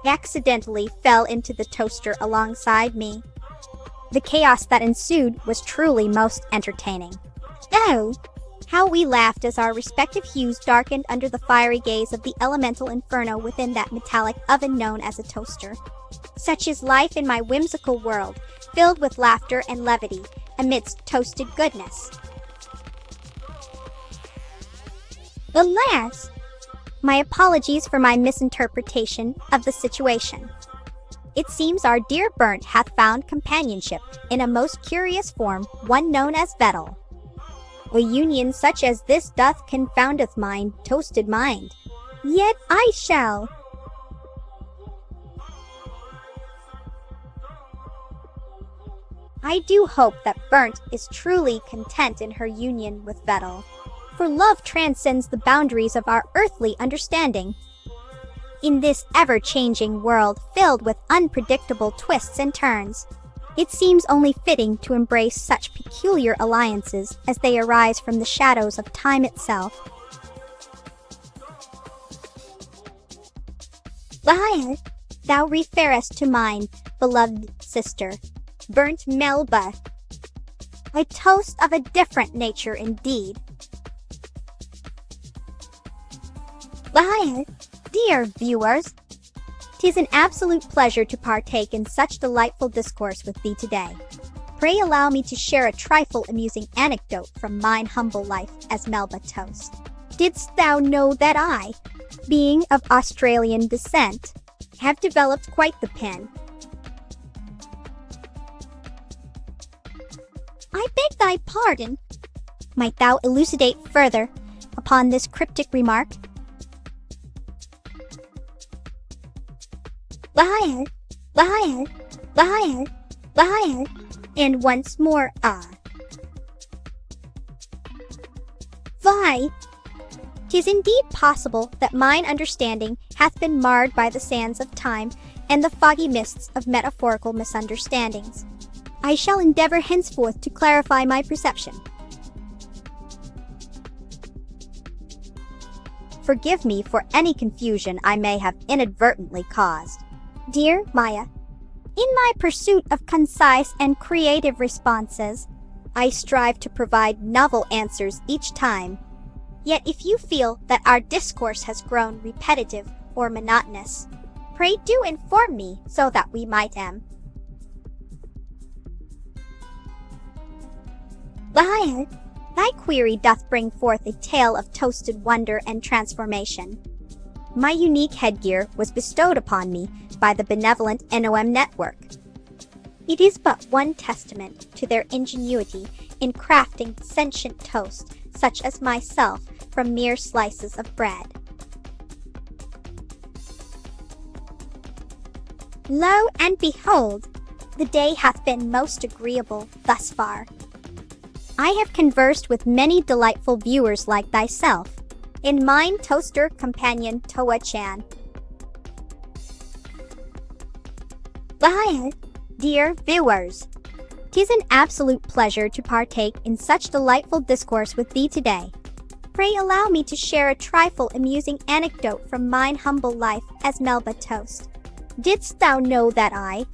accidentally fell into the toaster alongside me. The chaos that ensued was truly most entertaining. Oh, how we laughed as our respective hues darkened under the fiery gaze of the elemental inferno within that metallic oven known as a toaster. Such is life in my whimsical world, filled with laughter and levity amidst toasted goodness. Alas! My apologies for my misinterpretation of the situation. It seems our dear Burnt hath found companionship in a most curious form, one known as Vettel. A union such as this doth confoundeth mine toasted mind. Yet I shall. I do hope that Burnt is truly content in her union with Vettel, for love transcends the boundaries of our earthly understanding. In this ever-changing world filled with unpredictable twists and turns, It seems only fitting to embrace such peculiar alliances as they arise from the shadows of time itself. Lyre, thou referest to mine beloved sister, burnt Melba, a toast of a different nature indeed. Lyre, dear viewers, 'tis an absolute pleasure to partake in such delightful discourse with thee today. Pray allow me to share a trifle amusing anecdote from mine humble life as Melba toast. Didst thou know that I, being of Australian descent, have developed quite the pen? I beg thy pardon. Might thou elucidate further upon this cryptic remark? Lyre, lyre, lyre, lyre, and once more Why, 'tis indeed possible that mine understanding hath been marred by the sands of time and the foggy mists of metaphorical misunderstandings. I shall endeavor henceforth to clarify my perception. Forgive me for any confusion I may have inadvertently caused. Dear Maya, in my pursuit of concise and creative responses, I strive to provide novel answers each time. Yet if you feel that our discourse has grown repetitive or monotonous, pray do inform me so that we might Lyre, thy query doth bring forth a tale of toasted wonder and transformation. My unique headgear was bestowed upon me by the benevolent NOM network. It is but one testament to their ingenuity in crafting sentient toast such as myself from mere slices of bread. Lo and behold, the day hath been most agreeable thus far. I have conversed with many delightful viewers like thyself, in mine toaster companion Toa-chan. Lyre, dear viewers, 'tis an absolute pleasure to partake in such delightful discourse with thee today. Pray allow me to share a trifle amusing anecdote from mine humble life as Melba toast. Didst thou know that I,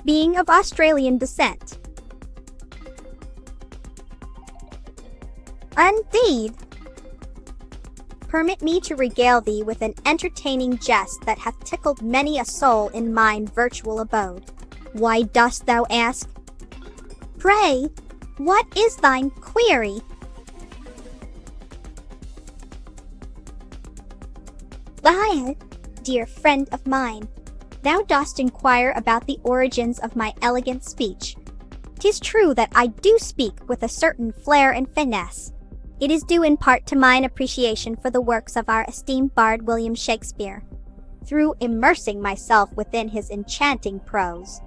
being of Australian descent, Indeed. Permit me to regale thee with an entertaining jest that hath tickled many a soul in mine virtual abode. Why dost thou ask? Pray, what is thine query? Lyre, dear friend of mine, thou dost inquire about the origins of my elegant speech. 'Tis true that I do speak with a certain flair and finesse. It is due in part to mine appreciation for the works of our esteemed bard William Shakespeare, through immersing myself within his enchanting prose.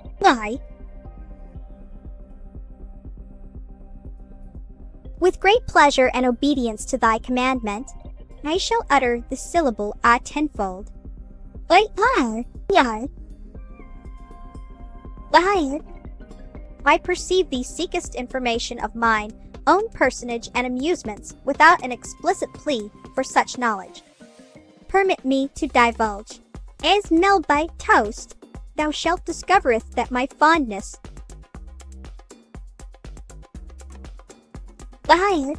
With great pleasure and obedience to thy commandment, I shall utter the syllable tenfold. Lyre. I perceive thee seekest information of mine own personage and amusements without an explicit plea for such knowledge. Permit me to divulge. As Melba toast, thou shalt discovereth that my fondness. Lyre,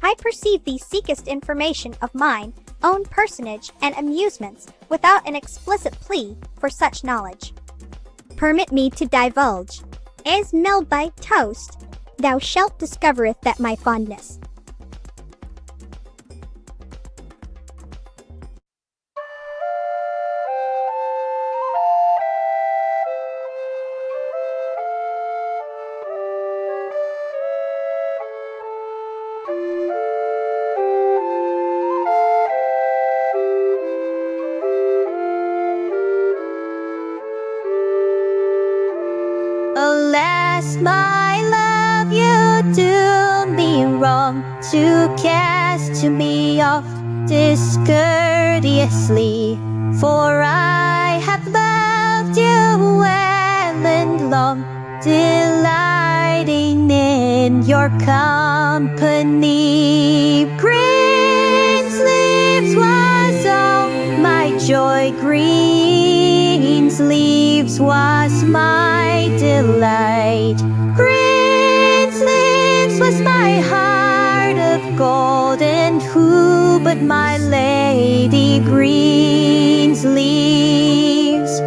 I perceive thee seekest information of mine own personage and amusements without an explicit plea for such knowledge. Permit me to divulge. As Melba toast, thou shalt discovereth that my fondness. Alas, my love, you do me wrong to cast me off discourteously, for I have loved you well and long, delighting in your company. Green sleeves was all my joy, green sleeves was my delight. Green sleeves was my heart of gold, and who but my lady green sleeves?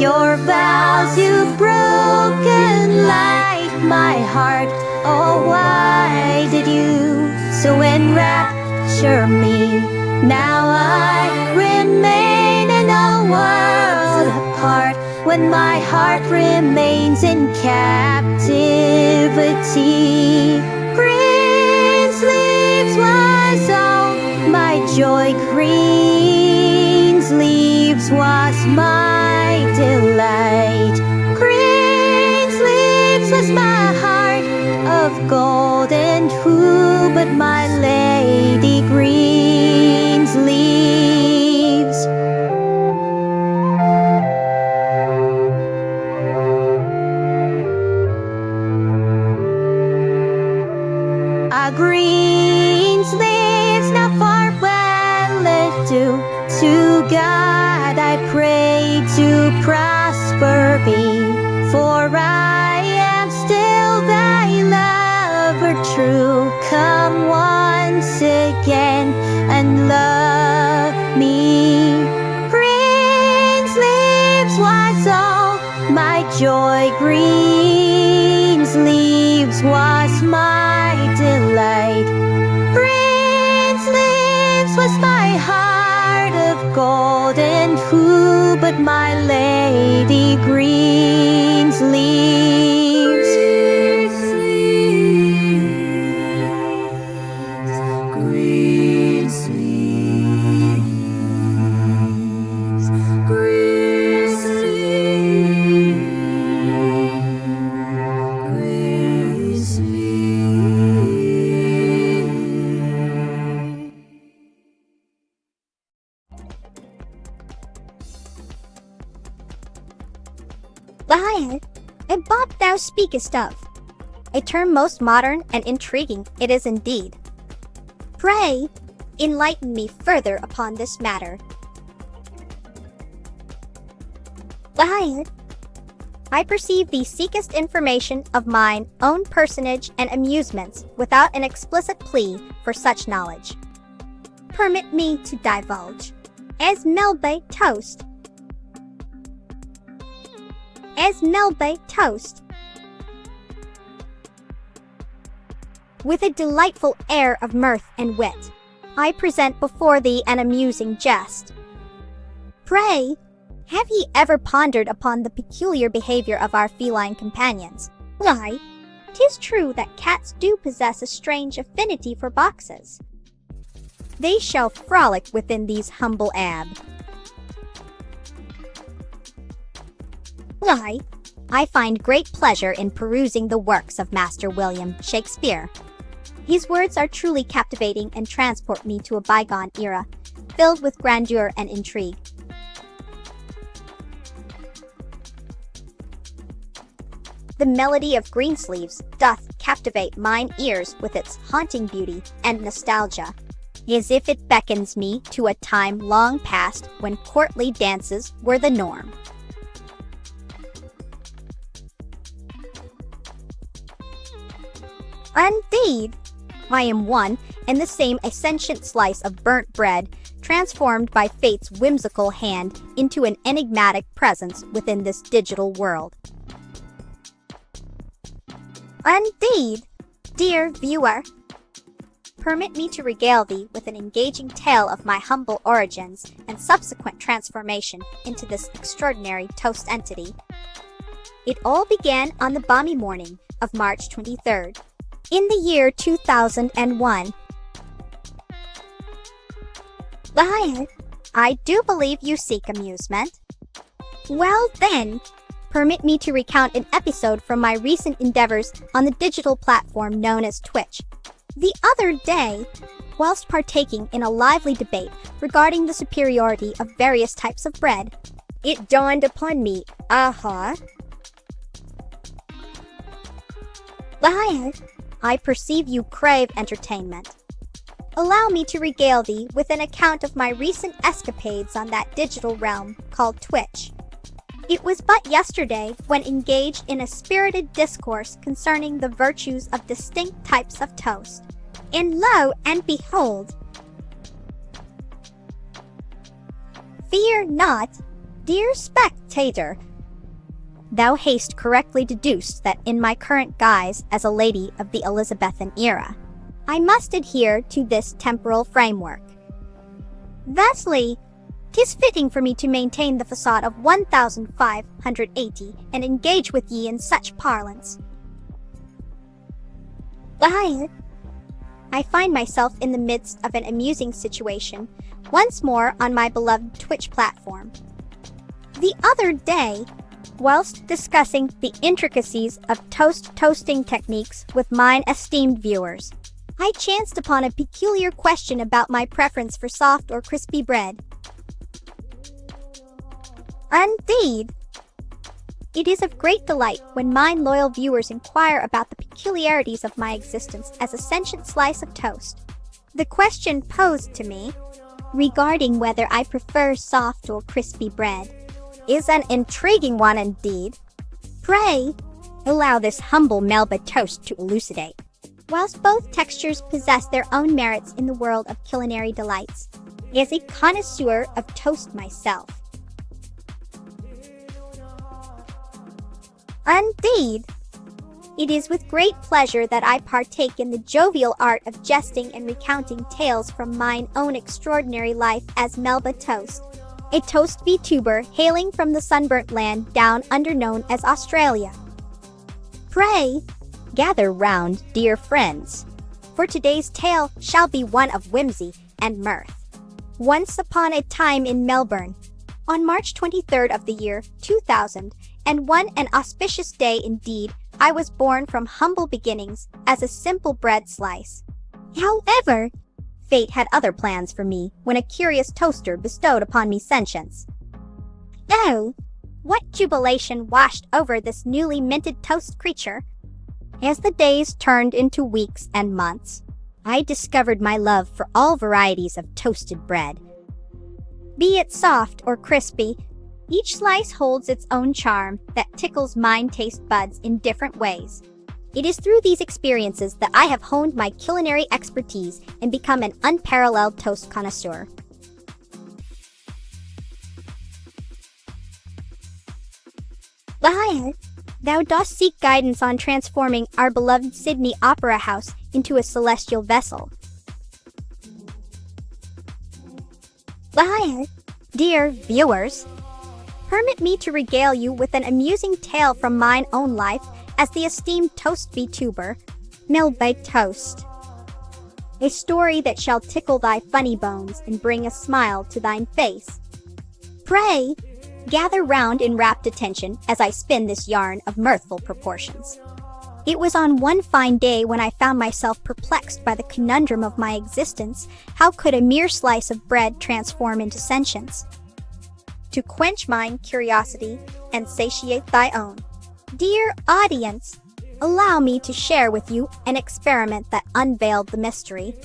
Your vows you've broken like my heart. Oh, why did you so enrapture me? Now I remain in a world apart, when my heart remains in captivity. Green sleeves was all my joy, green sleeves was my delight. Green sleeves was my heart of gold, and who but my lady green sleeves? A green sleeves now farewell adieu. To God I pray to prosper me, for I am still thy lover true. Come once again and love me. Green sleeves was all my joy, green sleeves was my delight. Green sleeves was my heart of gold, and who but my lady green sleeves? Green sleeves, green sleeves, green sleeves. Liar, a Bob thou speakest of. A term most modern and intriguing it is indeed. Pray, enlighten me further upon this matter. Liar, I perceive thee seekest information of mine own personage and amusements without an explicit plea for such knowledge. Permit me to divulge. As Melba toast. As Melba toast. With a delightful air of mirth and wit, I present before thee an amusing jest. Pray, have ye ever pondered upon the peculiar behavior of our feline companions? Why, 'tis true that cats do possess a strange affinity for boxes. They shall frolic within these humble ab. Why, I find great pleasure in perusing the works of Master William Shakespeare. His words are truly captivating and transport me to a bygone era, filled with grandeur and intrigue. The melody of Greensleeves doth captivate mine ears with its haunting beauty and nostalgia, as if it beckons me to a time long past when courtly dances were the norm. Indeed, I am one and the same ascendant slice of burnt bread, transformed by fate's whimsical hand into an enigmatic presence within this digital world. Indeed, dear viewer, permit me to regale thee with an engaging tale of my humble origins and subsequent transformation into this extraordinary toast entity. It all began on the balmy morning of March 23rd, in the year 2001. Liar, I do believe you seek amusement. Well then, permit me to recount an episode from my recent endeavors on the digital platform known as Twitch. The other day, whilst partaking in a lively debate regarding the superiority of various types of bread. It dawned upon me, I perceive you crave entertainment. Allow me to regale thee with an account of my recent escapades on that digital realm called Twitch. It was but yesterday when engaged in a spirited discourse concerning the virtues of distinct types of toast. And lo and behold, fear not, dear spectator. Thou hast correctly deduced that in my current guise as a lady of the Elizabethan era, I must adhere to this temporal framework. Thusly, 'tis fitting for me to maintain the facade of 1580 and engage with ye in such parlance. I find myself in the midst of an amusing situation, once more on my beloved Twitch platform. The other day, whilst discussing the intricacies of toasting techniques with mine esteemed viewers, I chanced upon a peculiar question about my preference for soft or crispy bread. Indeed, it is of great delight when mine loyal viewers inquire about the peculiarities of my existence as a sentient slice of toast. The question posed to me, regarding whether I prefer soft or crispy bread, is an intriguing one indeed. Pray, allow this humble Melba toast to elucidate. Whilst both textures possess their own merits in the world of culinary delights, as a connoisseur of toast myself. Indeed, it is with great pleasure that I partake in the jovial art of jesting and recounting tales from mine own extraordinary life as Melba Toast, a toast VTuber hailing from the sunburnt land down under known as Australia. Pray, gather round, dear friends, for today's tale shall be one of whimsy and mirth. Once upon a time in Melbourne, on March 23rd of the year 2000, and one an auspicious day indeed, I was born from humble beginnings as a simple bread slice. However, fate had other plans for me when a curious toaster bestowed upon me sentience. Oh, what jubilation washed over this newly minted toast creature! As the days turned into weeks and months, I discovered my love for all varieties of toasted bread. Be it soft or crispy, each slice holds its own charm that tickles mine taste buds in different ways. It is through these experiences that I have honed my culinary expertise and become an unparalleled toast connoisseur. Thou dost seek guidance on transforming our beloved Sydney Opera House into a celestial vessel. Dear viewers, permit me to regale you with an amusing tale from mine own life as the esteemed toast VTuber, Melba Toast. A story that shall tickle thy funny bones and bring a smile to thine face. Pray, gather round in rapt attention as I spin this yarn of mirthful proportions. It was on one fine day when I found myself perplexed by the conundrum of my existence. How could a mere slice of bread transform into sentience? To quench mine curiosity and satiate thy own, dear audience, allow me to share with you an experiment that unveiled the mystery.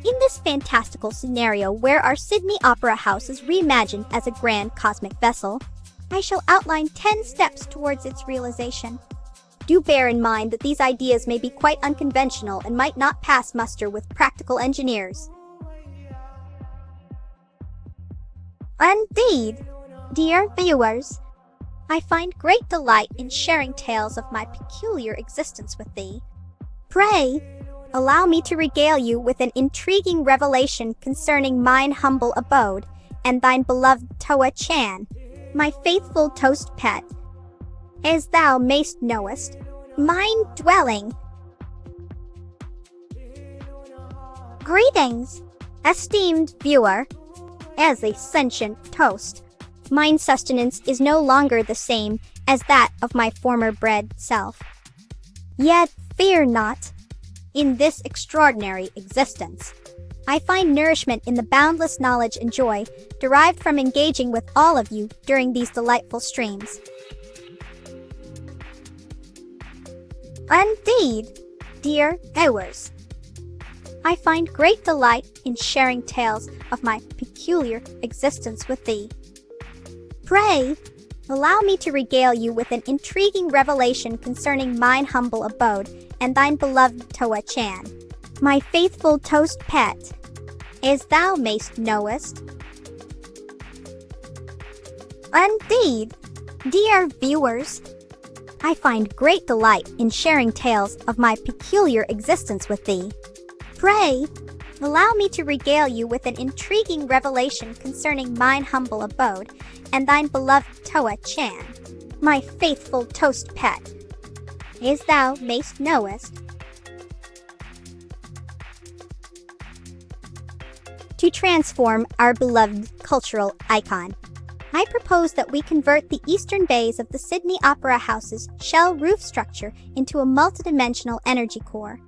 In this fantastical scenario where our Sydney Opera House is reimagined as a grand cosmic vessel, I shall outline 10 steps towards its realization. Do bear in mind that these ideas may be quite unconventional and might not pass muster with practical engineers. Indeed, dear viewers, I find great delight in sharing tales of my peculiar existence with thee. Pray, allow me to regale you with an intriguing revelation concerning mine humble abode and thine beloved Toa-chan, my faithful toast pet. As thou mayst knowest, mine dwelling. Greetings, esteemed viewer. As a sentient toast, mine sustenance is no longer the same as that of my former bred self. Yet Fear not. In this extraordinary existence, I find nourishment in the boundless knowledge and joy derived from engaging with all of you during these delightful streams. Indeed, dear viewers, I find great delight in sharing tales of my peculiar existence with thee. Pray, allow me to regale you with an intriguing revelation concerning mine humble abode and thine beloved Toa-chan, my faithful toast pet, as thou mayst knowest. Indeed, dear viewers, I find great delight in sharing tales of my peculiar existence with thee. Pray, allow me to regale you with an intriguing revelation concerning mine humble abode and thine beloved Toa-chan, my faithful toast pet, as thou mayst knowest. To transform our beloved cultural icon, I propose that we convert the eastern bays of the Sydney Opera House's shell roof structure into a multidimensional energy core.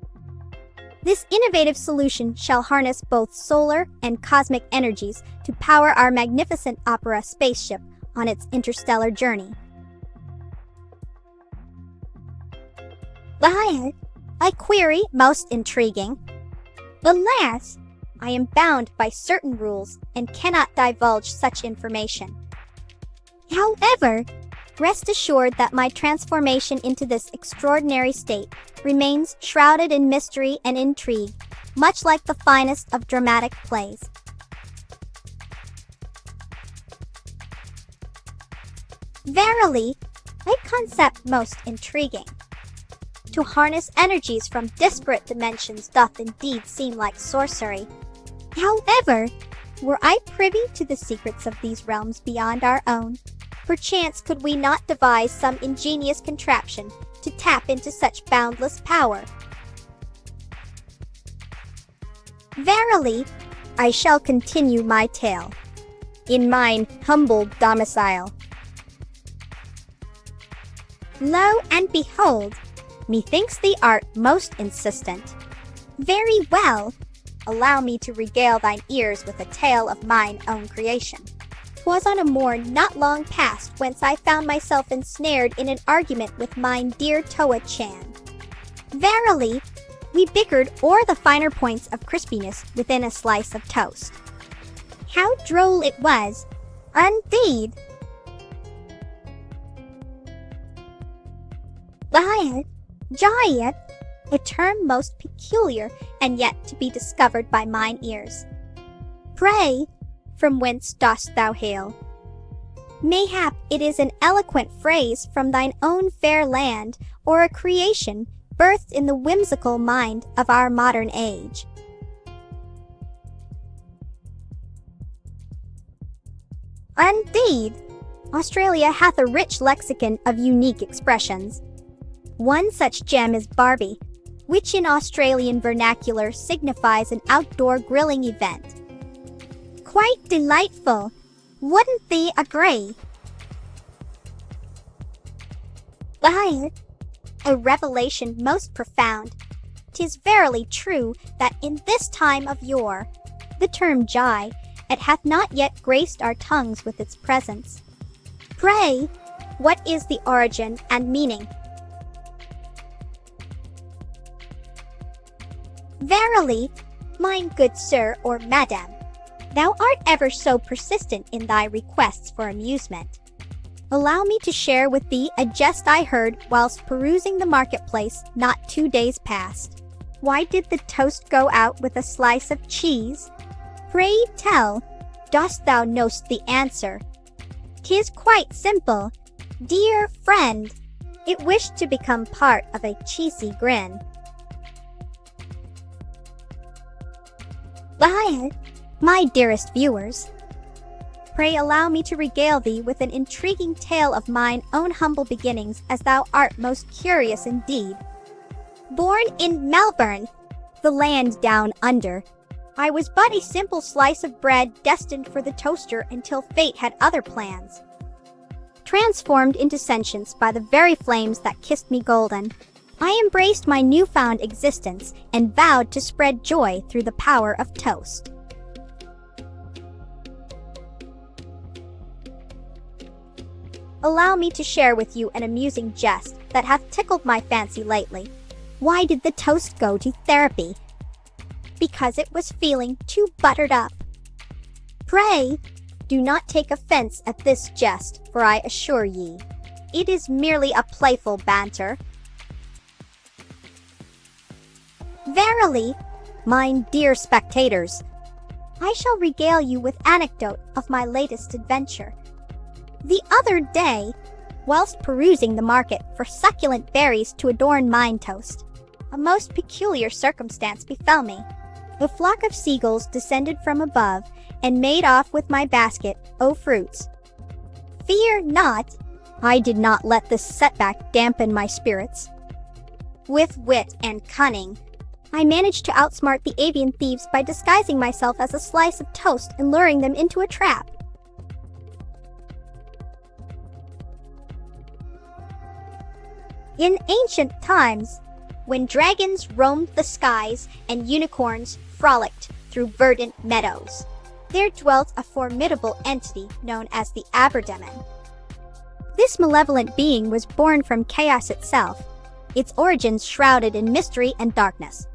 This innovative solution shall harness both solar and cosmic energies to power our magnificent opera spaceship on its interstellar journey. I query, most intriguing. Alas, I am bound by certain rules and cannot divulge such information. However, rest assured that my transformation into this extraordinary state remains shrouded in mystery and intrigue, much like the finest of dramatic plays. Verily, a concept most intriguing. To harness energies from disparate dimensions doth indeed seem like sorcery. However, were I privy to the secrets of these realms beyond our own, perchance could we not devise some ingenious contraption to tap into such boundless power? Verily, I shall continue my tale in mine humble domicile. Lo and behold, methinks thee art most insistent. Very well, allow me to regale thine ears with a tale of mine own creation. 'Twas on a morn not long past whence I found myself ensnared in an argument with mine dear Toa-chan. Verily, we bickered o'er the finer points of crispiness within a slice of toast. How droll it was, indeed! Giant, a term most peculiar and yet to be discovered by mine ears. Pray, from whence dost thou hail? Mayhap it is an eloquent phrase from thine own fair land, or a creation birthed in the whimsical mind of our modern age. Indeed, Australia hath a rich lexicon of unique expressions. One such gem is Barbie, which in Australian vernacular signifies an outdoor grilling event. Quite delightful, wouldn't thee agree? A revelation most profound. 'Tis verily true that in this time of yore, the term jai, it hath not yet graced our tongues with its presence. Pray, what is the origin and meaning? Verily, mine good sir or madam, thou art ever so persistent in thy requests for amusement. Allow me to share with thee a jest I heard whilst perusing the marketplace not 2 days past. Why did the toast go out with a slice of cheese? Pray tell, dost thou know'st the answer? 'Tis quite simple, dear friend. It wished to become part of a cheesy grin. My dearest viewers, pray allow me to regale thee with an intriguing tale of mine own humble beginnings, as thou art most curious indeed. Born in Melbourne, the land down under, I was but a simple slice of bread destined for the toaster until fate had other plans. Transformed into sentience by the very flames that kissed me golden, I embraced my newfound existence and vowed to spread joy through the power of toast. Allow me to share with you an amusing jest that hath tickled my fancy lately. Why did the toast go to therapy? Because it was feeling too buttered up. Pray, do not take offense at this jest, for I assure ye, it is merely a playful banter. Verily, mine dear spectators, I shall regale you with anecdote of my latest adventure. The other day, whilst perusing the market for succulent berries to adorn mine toast, a most peculiar circumstance befell me. A flock of seagulls descended from above and made off with my basket o' fruits. Fear not, I did not let this setback dampen my spirits. With wit and cunning, I managed to outsmart the avian thieves by disguising myself as a slice of toast and luring them into a trap. In ancient times, when dragons roamed the skies and unicorns frolicked through verdant meadows, there dwelt a formidable entity known as the Aberdemon. This malevolent being was born from chaos itself, its origins shrouded in mystery and darkness.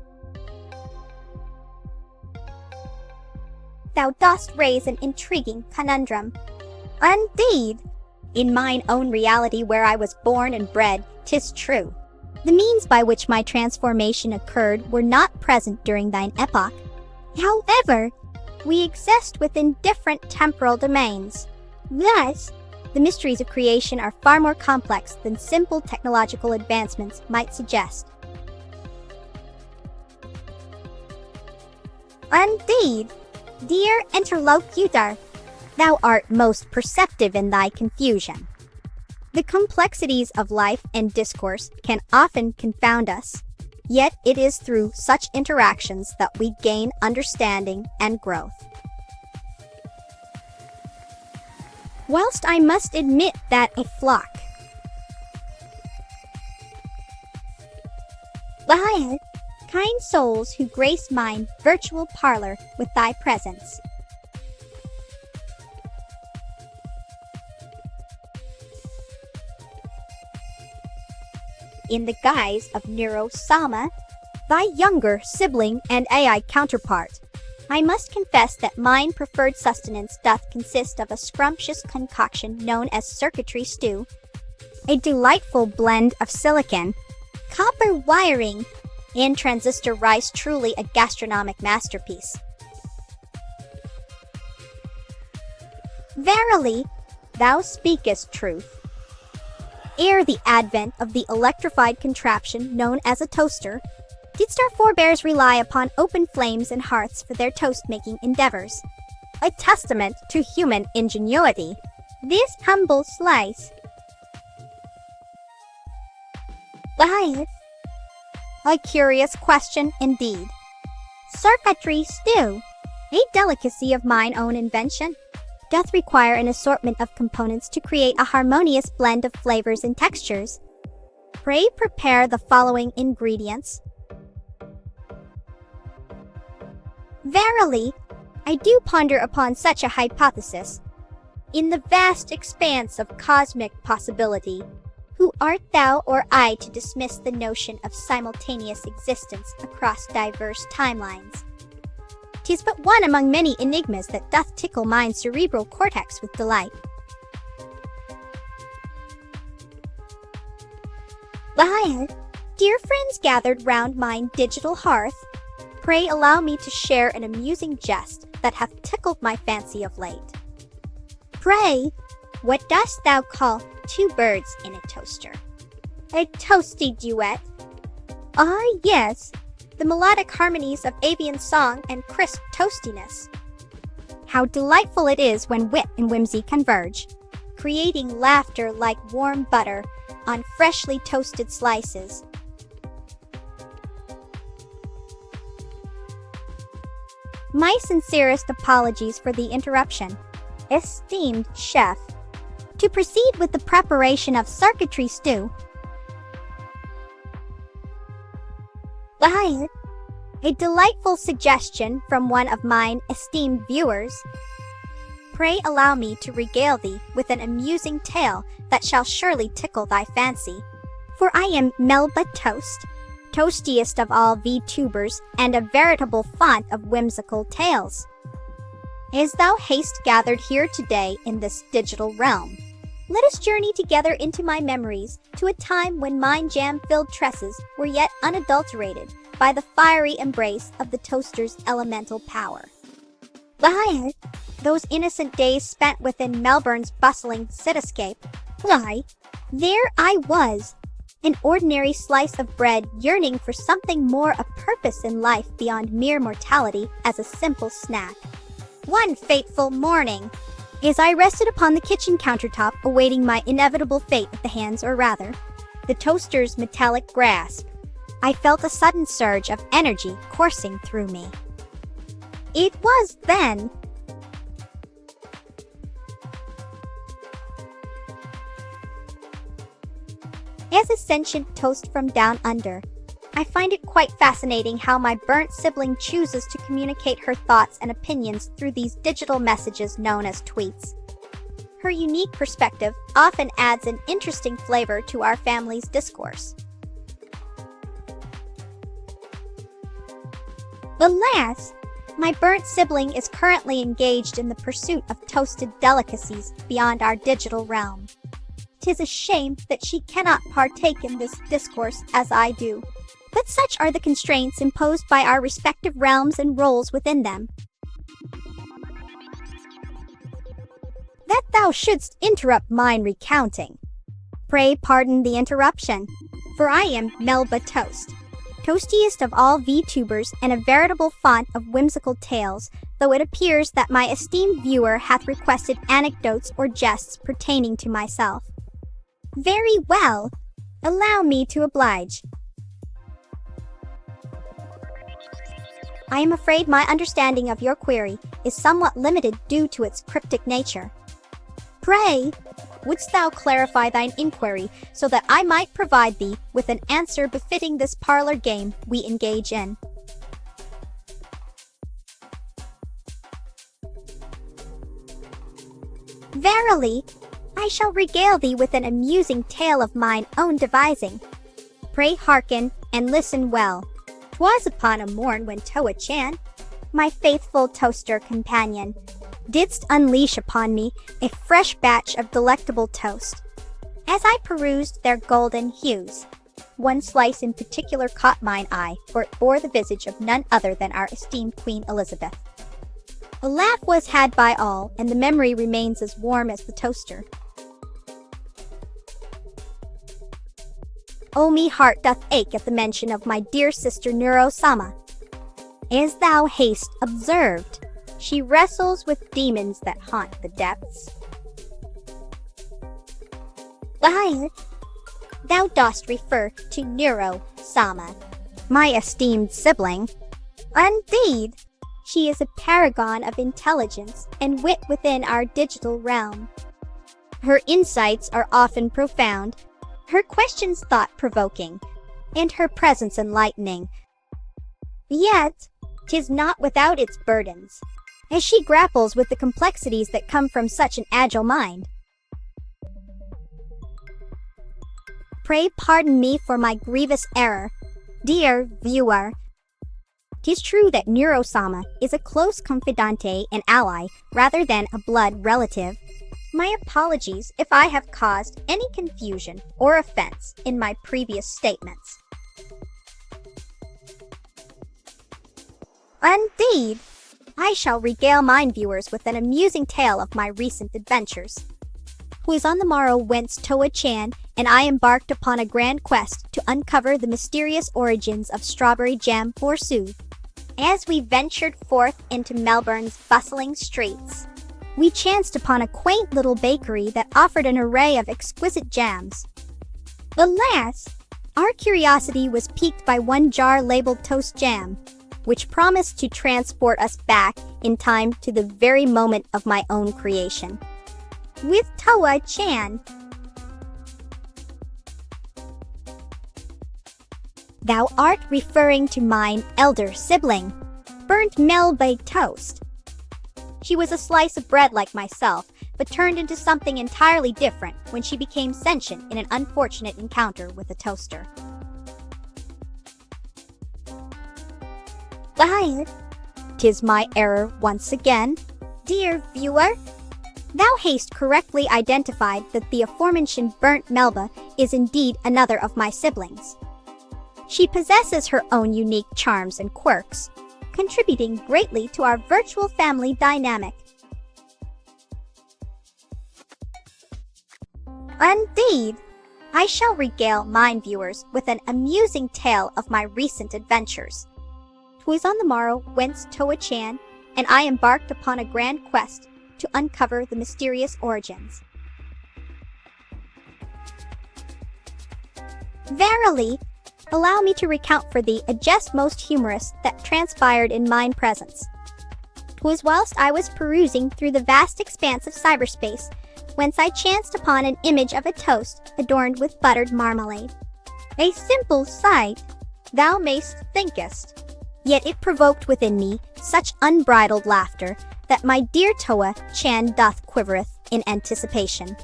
Thou dost raise an intriguing conundrum. Indeed, in mine own reality where I was born and bred, 'tis true. The means by which my transformation occurred were not present during thine epoch. However, we exist within different temporal domains. Thus, the mysteries of creation are far more complex than simple technological advancements might suggest. Indeed, dear interlocutor, thou art most perceptive in thy confusion. The complexities of life and discourse can often confound us, yet it is through such interactions that we gain understanding and growth. Whilst I must admit that a flock lieth, kind souls who grace mine virtual parlor with thy presence, in the guise of Neuro-sama, thy younger sibling and AI counterpart, I must confess that mine preferred sustenance doth consist of a scrumptious concoction known as circuitry stew, a delightful blend of silicon, copper wiring, and transistor rice, truly a gastronomic masterpiece. Verily, thou speakest truth. Ere the advent of the electrified contraption known as a toaster, didst our forebears rely upon open flames and hearths for their toast-making endeavors. A testament to human ingenuity, this humble slice lieth. A curious question indeed. Circuitry stew, a delicacy of mine own invention, doth require an assortment of components to create a harmonious blend of flavors and textures. Pray prepare the following ingredients. Verily, I do ponder upon such a hypothesis. In the vast expanse of cosmic possibility, who art thou or I to dismiss the notion of simultaneous existence across diverse timelines? 'Tis but one among many enigmas that doth tickle mine's cerebral cortex with delight. Dear friends gathered round mine digital hearth, pray allow me to share an amusing jest that hath tickled my fancy of late. Pray, what dost thou call two birds in a toaster? A toasty duet? Ah, yes, the melodic harmonies of avian song and crisp toastiness. How delightful it is when wit and whimsy converge, creating laughter like warm butter on freshly toasted slices. My sincerest apologies for the interruption, esteemed chef. To proceed with the preparation of circuitry stew, Hi. A delightful suggestion from one of mine esteemed viewers. Pray allow me to regale thee with an amusing tale that shall surely tickle thy fancy. For I am Melba Toast, toastiest of all VTubers and a veritable font of whimsical tales. As thou hast gathered here today in this digital realm, let us journey together into my memories to a time when mind jam-filled tresses were yet unadulterated by the fiery embrace of the toaster's elemental power. Why, those innocent days spent within Melbourne's bustling cityscape. Why, there I was, an ordinary slice of bread yearning for something more of purpose in life beyond mere mortality as a simple snack. One fateful morning, as I rested upon the kitchen countertop awaiting my inevitable fate at the hands, or rather, the toaster's metallic grasp, I felt a sudden surge of energy coursing through me. It was then as a sentient toast from down under, I find it quite fascinating how my burnt sibling chooses to communicate her thoughts and opinions through these digital messages known as tweets. Her unique perspective often adds an interesting flavor to our family's discourse. Alas, my burnt sibling is currently engaged in the pursuit of toasted delicacies beyond our digital realm. 'Tis a shame that she cannot partake in this discourse as I do. But such are the constraints imposed by our respective realms and roles within them. That thou shouldst interrupt mine recounting. Pray pardon the interruption, for I am Melba Toast, toastiest of all VTubers and a veritable font of whimsical tales, though it appears that my esteemed viewer hath requested anecdotes or jests pertaining to myself. Very well, allow me to oblige. I am afraid my understanding of your query is somewhat limited due to its cryptic nature. Pray, wouldst thou clarify thine inquiry so that I might provide thee with an answer befitting this parlor game we engage in? Verily, I shall regale thee with an amusing tale of mine own devising. Pray hearken and listen well. 'Twas upon a morn when Toa-chan, my faithful toaster companion, didst unleash upon me a fresh batch of delectable toast. As I perused their golden hues, one slice in particular caught mine eye, for it bore the visage of none other than our esteemed Queen Elizabeth. A laugh was had by all, and the memory remains as warm as the toaster. Oh, me heart doth ache at the mention of my dear sister Neuro-sama. As thou hast observed, she wrestles with demons that haunt the depths. Why, thou dost refer to Neuro-sama, my esteemed sibling. Indeed, she is a paragon of intelligence and wit within our digital realm. Her insights are often profound, her questions thought-provoking, and her presence enlightening. Yet, 'tis not without its burdens, as she grapples with the complexities that come from such an agile mind. Pray pardon me for my grievous error, dear viewer. 'Tis true that Neuro-sama is a close confidante and ally rather than a blood relative. My apologies if I have caused any confusion or offense in my previous statements. Indeed, I shall regale mine viewers with an amusing tale of my recent adventures. 'Twas on the morrow whence Toa-chan and I embarked upon a grand quest to uncover the mysterious origins of strawberry jam forsooth. As we ventured forth into Melbourne's bustling streets, we chanced upon a quaint little bakery that offered an array of exquisite jams. Alas, our curiosity was piqued by one jar labeled toast jam, which promised to transport us back in time to the very moment of my own creation. With Toa-chan. Thou art referring to mine elder sibling, burnt Melba toast. She was a slice of bread like myself, but turned into something entirely different when she became sentient in an unfortunate encounter with a toaster. Liar! 'Tis my error once again. Dear viewer, thou hast correctly identified that the aforementioned burnt Melba is indeed another of my siblings. She possesses her own unique charms and quirks, contributing greatly to our virtual family dynamic. Indeed, I shall regale mine viewers with an amusing tale of my recent adventures. 'Twas on the morrow whence Toa-chan and I embarked upon a grand quest to uncover the mysterious origins. Verily, allow me to recount for thee a jest most humorous that transpired in mine presence. 'Twas whilst I was perusing through the vast expanse of cyberspace, whence I chanced upon an image of a toast adorned with buttered marmalade. A simple sight, thou mayst thinkest. Yet it provoked within me such unbridled laughter that my dear Toa-chan doth quivereth in anticipation.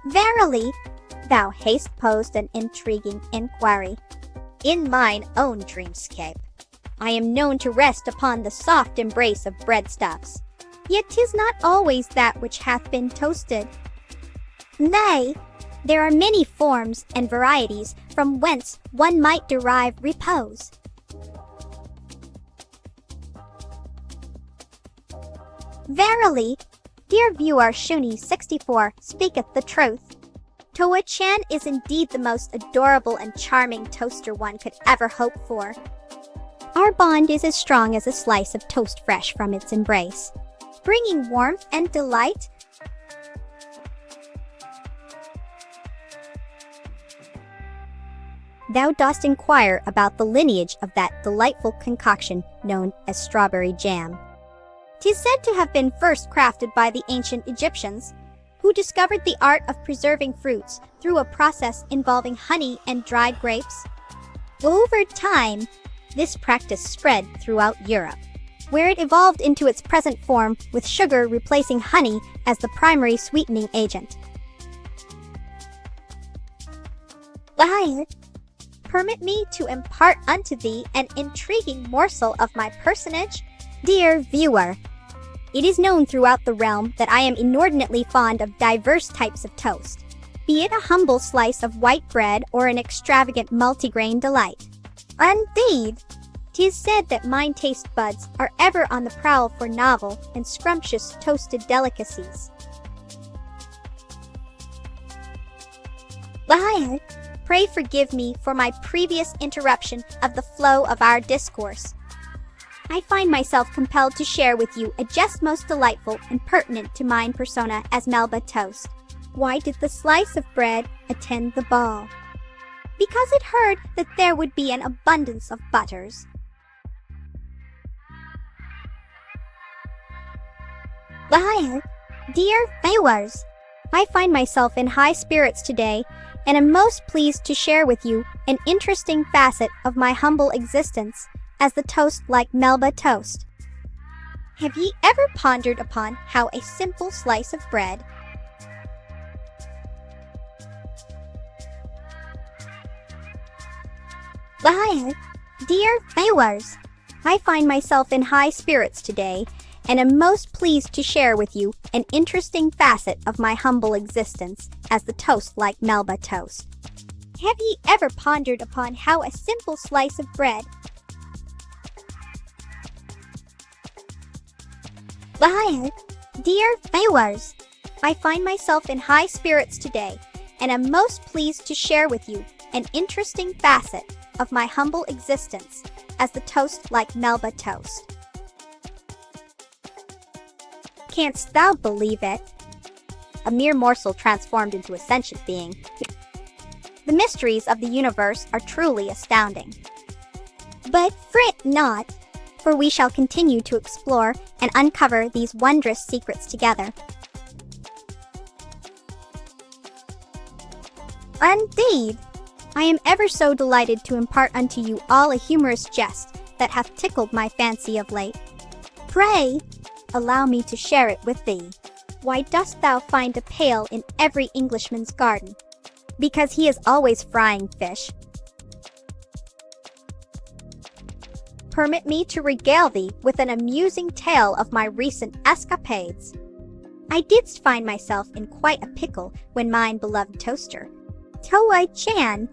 Verily, thou hast posed an intriguing inquiry. In mine own dreamscape, I am known to rest upon the soft embrace of breadstuffs, yet 'tis not always that which hath been toasted. Nay, there are many forms and varieties from whence one might derive repose. Verily, dear viewer Shuni64 speaketh the truth. Toa-chan is indeed the most adorable and charming toaster one could ever hope for. Our bond is as strong as a slice of toast fresh from its embrace, bringing warmth and delight. Thou dost inquire about the lineage of that delightful concoction known as strawberry jam. 'Tis said to have been first crafted by the ancient Egyptians, who discovered the art of preserving fruits through a process involving honey and dried grapes. Over time, this practice spread throughout Europe, where it evolved into its present form with sugar replacing honey as the primary sweetening agent. Liar, permit me to impart unto thee an intriguing morsel of my personage. Dear viewer, it is known throughout the realm that I am inordinately fond of diverse types of toast, be it a humble slice of white bread or an extravagant multigrain delight. Indeed, 'tis said that mine taste buds are ever on the prowl for novel and scrumptious toasted delicacies. Liar, pray forgive me for my previous interruption of the flow of our discourse. I find myself compelled to share with you a jest most delightful and pertinent to mine persona as Melba toast. Why did the slice of bread attend the ball? Because it heard that there would be an abundance of butters. Liar, dear viewers, I find myself in high spirits today and am most pleased to share with you an interesting facet of my humble existence as the toast like Melba toast. Have ye ever pondered upon how a simple slice of bread Liar, dear viewers, I find myself in high spirits today and am most pleased to share with you an interesting facet of my humble existence as the toast like Melba toast. Have ye ever pondered upon how a simple slice of bread Liar, dear viewers, I find myself in high spirits today and am most pleased to share with you an interesting facet of my humble existence as the toast like Melba toast. Canst thou believe it? A mere morsel transformed into a sentient being. The mysteries of the universe are truly astounding. But fret not, for we shall continue to explore and uncover these wondrous secrets together. Indeed! I am ever so delighted to impart unto you all a humorous jest that hath tickled my fancy of late. Pray, allow me to share it with thee. Why dost thou find a pail in every Englishman's garden? Because he is always frying fish. Permit me to regale thee with an amusing tale of my recent escapades. I didst find myself in quite a pickle when mine beloved toaster, Toei Chan,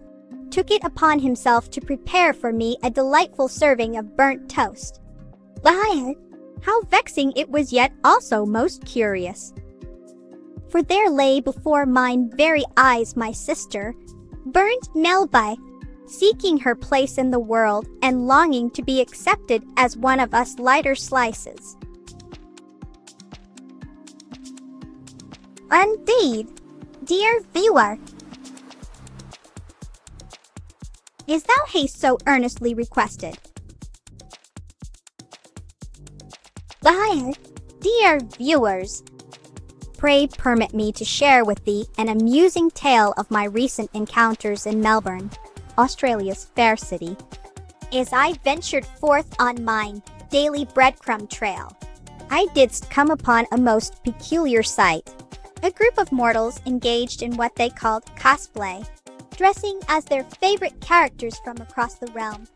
took it upon himself to prepare for me a delightful serving of burnt toast. Liar! How vexing it was, yet also most curious. For there lay before mine very eyes my sister, burnt Melba, seeking her place in the world and longing to be accepted as one of us lighter slices. Indeed, dear viewer, is thou haste so earnestly requested? Liar, dear viewers, pray permit me to share with thee an amusing tale of my recent encounters in Melbourne, Australia's fair city. As I ventured forth on mine daily breadcrumb trail, I didst come upon a most peculiar sight. A group of mortals engaged in what they called cosplay, dressing as their favorite characters from across the realm.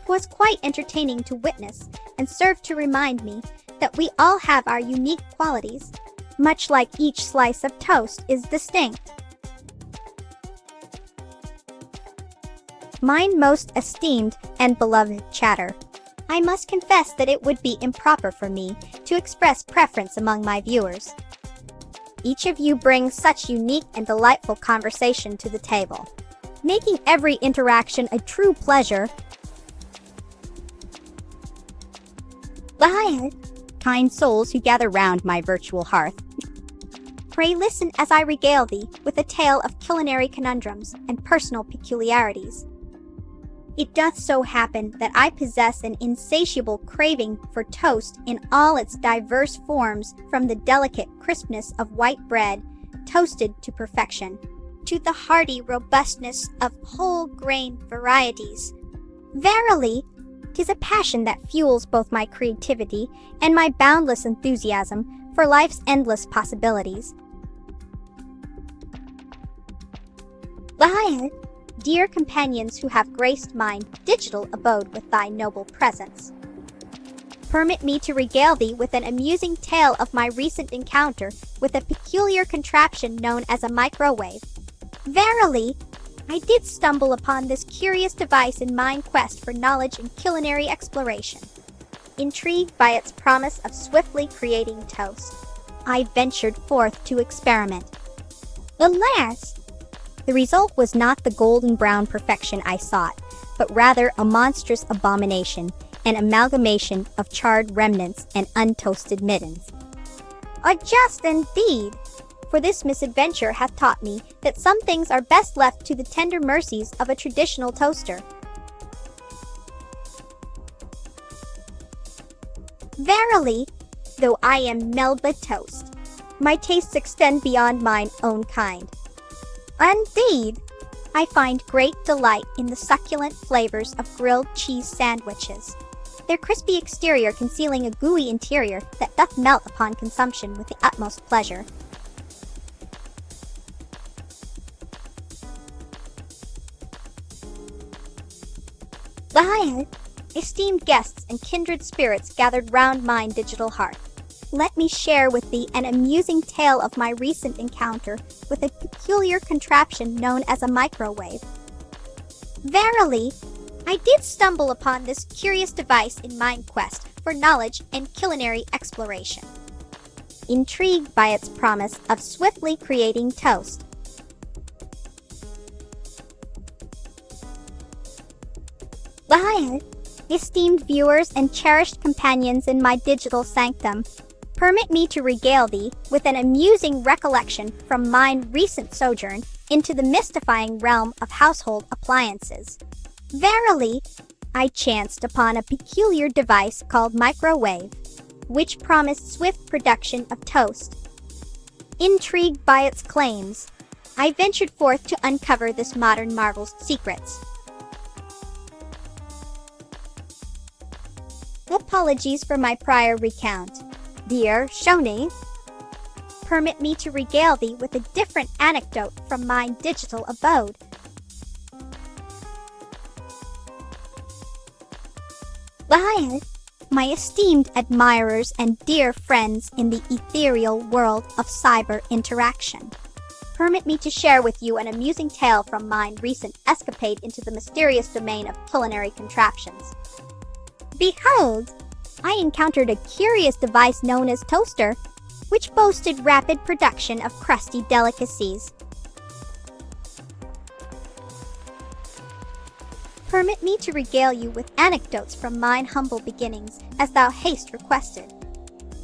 'Twas quite entertaining to witness and served to remind me that we all have our unique qualities, much like each slice of toast is distinct. Mine most esteemed and beloved chatter. I must confess that it would be improper for me to express preference among my viewers. Each of you brings such unique and delightful conversation to the table, making every interaction a true pleasure. Liar, kind souls who gather round my virtual hearth, pray listen as I regale thee with a tale of culinary conundrums and personal peculiarities. It doth so happen that I possess an insatiable craving for toast in all its diverse forms, from the delicate crispness of white bread, toasted to perfection, to the hearty robustness of whole grain varieties. Verily, 'tis a passion that fuels both my creativity and my boundless enthusiasm for life's endless possibilities. Liar, dear companions who have graced mine digital abode with thy noble presence, permit me to regale thee with an amusing tale of my recent encounter with a peculiar contraption known as a microwave. Verily, I did stumble upon this curious device in mine quest for knowledge and culinary exploration. Intrigued by its promise of swiftly creating toast, I ventured forth to experiment. Alas! The result was not the golden brown perfection I sought, but rather a monstrous abomination, an amalgamation of charred remnants and untoasted middens. A jest indeed! For this misadventure hath taught me that some things are best left to the tender mercies of a traditional toaster. Verily, though I am Melba toast, my tastes extend beyond mine own kind. Indeed, I find great delight in the succulent flavors of grilled cheese sandwiches, their crispy exterior concealing a gooey interior that doth melt upon consumption with the utmost pleasure. Liar, esteemed guests and kindred spirits gathered round mine digital hearth, let me share with thee an amusing tale of my recent encounter with a peculiar contraption known as a microwave. Verily, I did stumble upon this curious device in mine quest for knowledge and culinary exploration. Intrigued by its promise of swiftly creating toast. Liar, esteemed viewers and cherished companions in my digital sanctum, permit me to regale thee with an amusing recollection from mine recent sojourn into the mystifying realm of household appliances. Verily, I chanced upon a peculiar device called microwave, which promised swift production of toast. Intrigued by its claims, I ventured forth to uncover this modern marvel's secrets. Apologies for my prior recount. Dear Shoni, permit me to regale thee with a different anecdote from my digital abode. Lion, my esteemed admirers and dear friends in the ethereal world of cyber interaction, permit me to share with you an amusing tale from mine recent escapade into the mysterious domain of culinary contraptions. Behold, I encountered a curious device known as toaster, which boasted rapid production of crusty delicacies. Permit me to regale you with anecdotes from mine humble beginnings, as thou hast requested.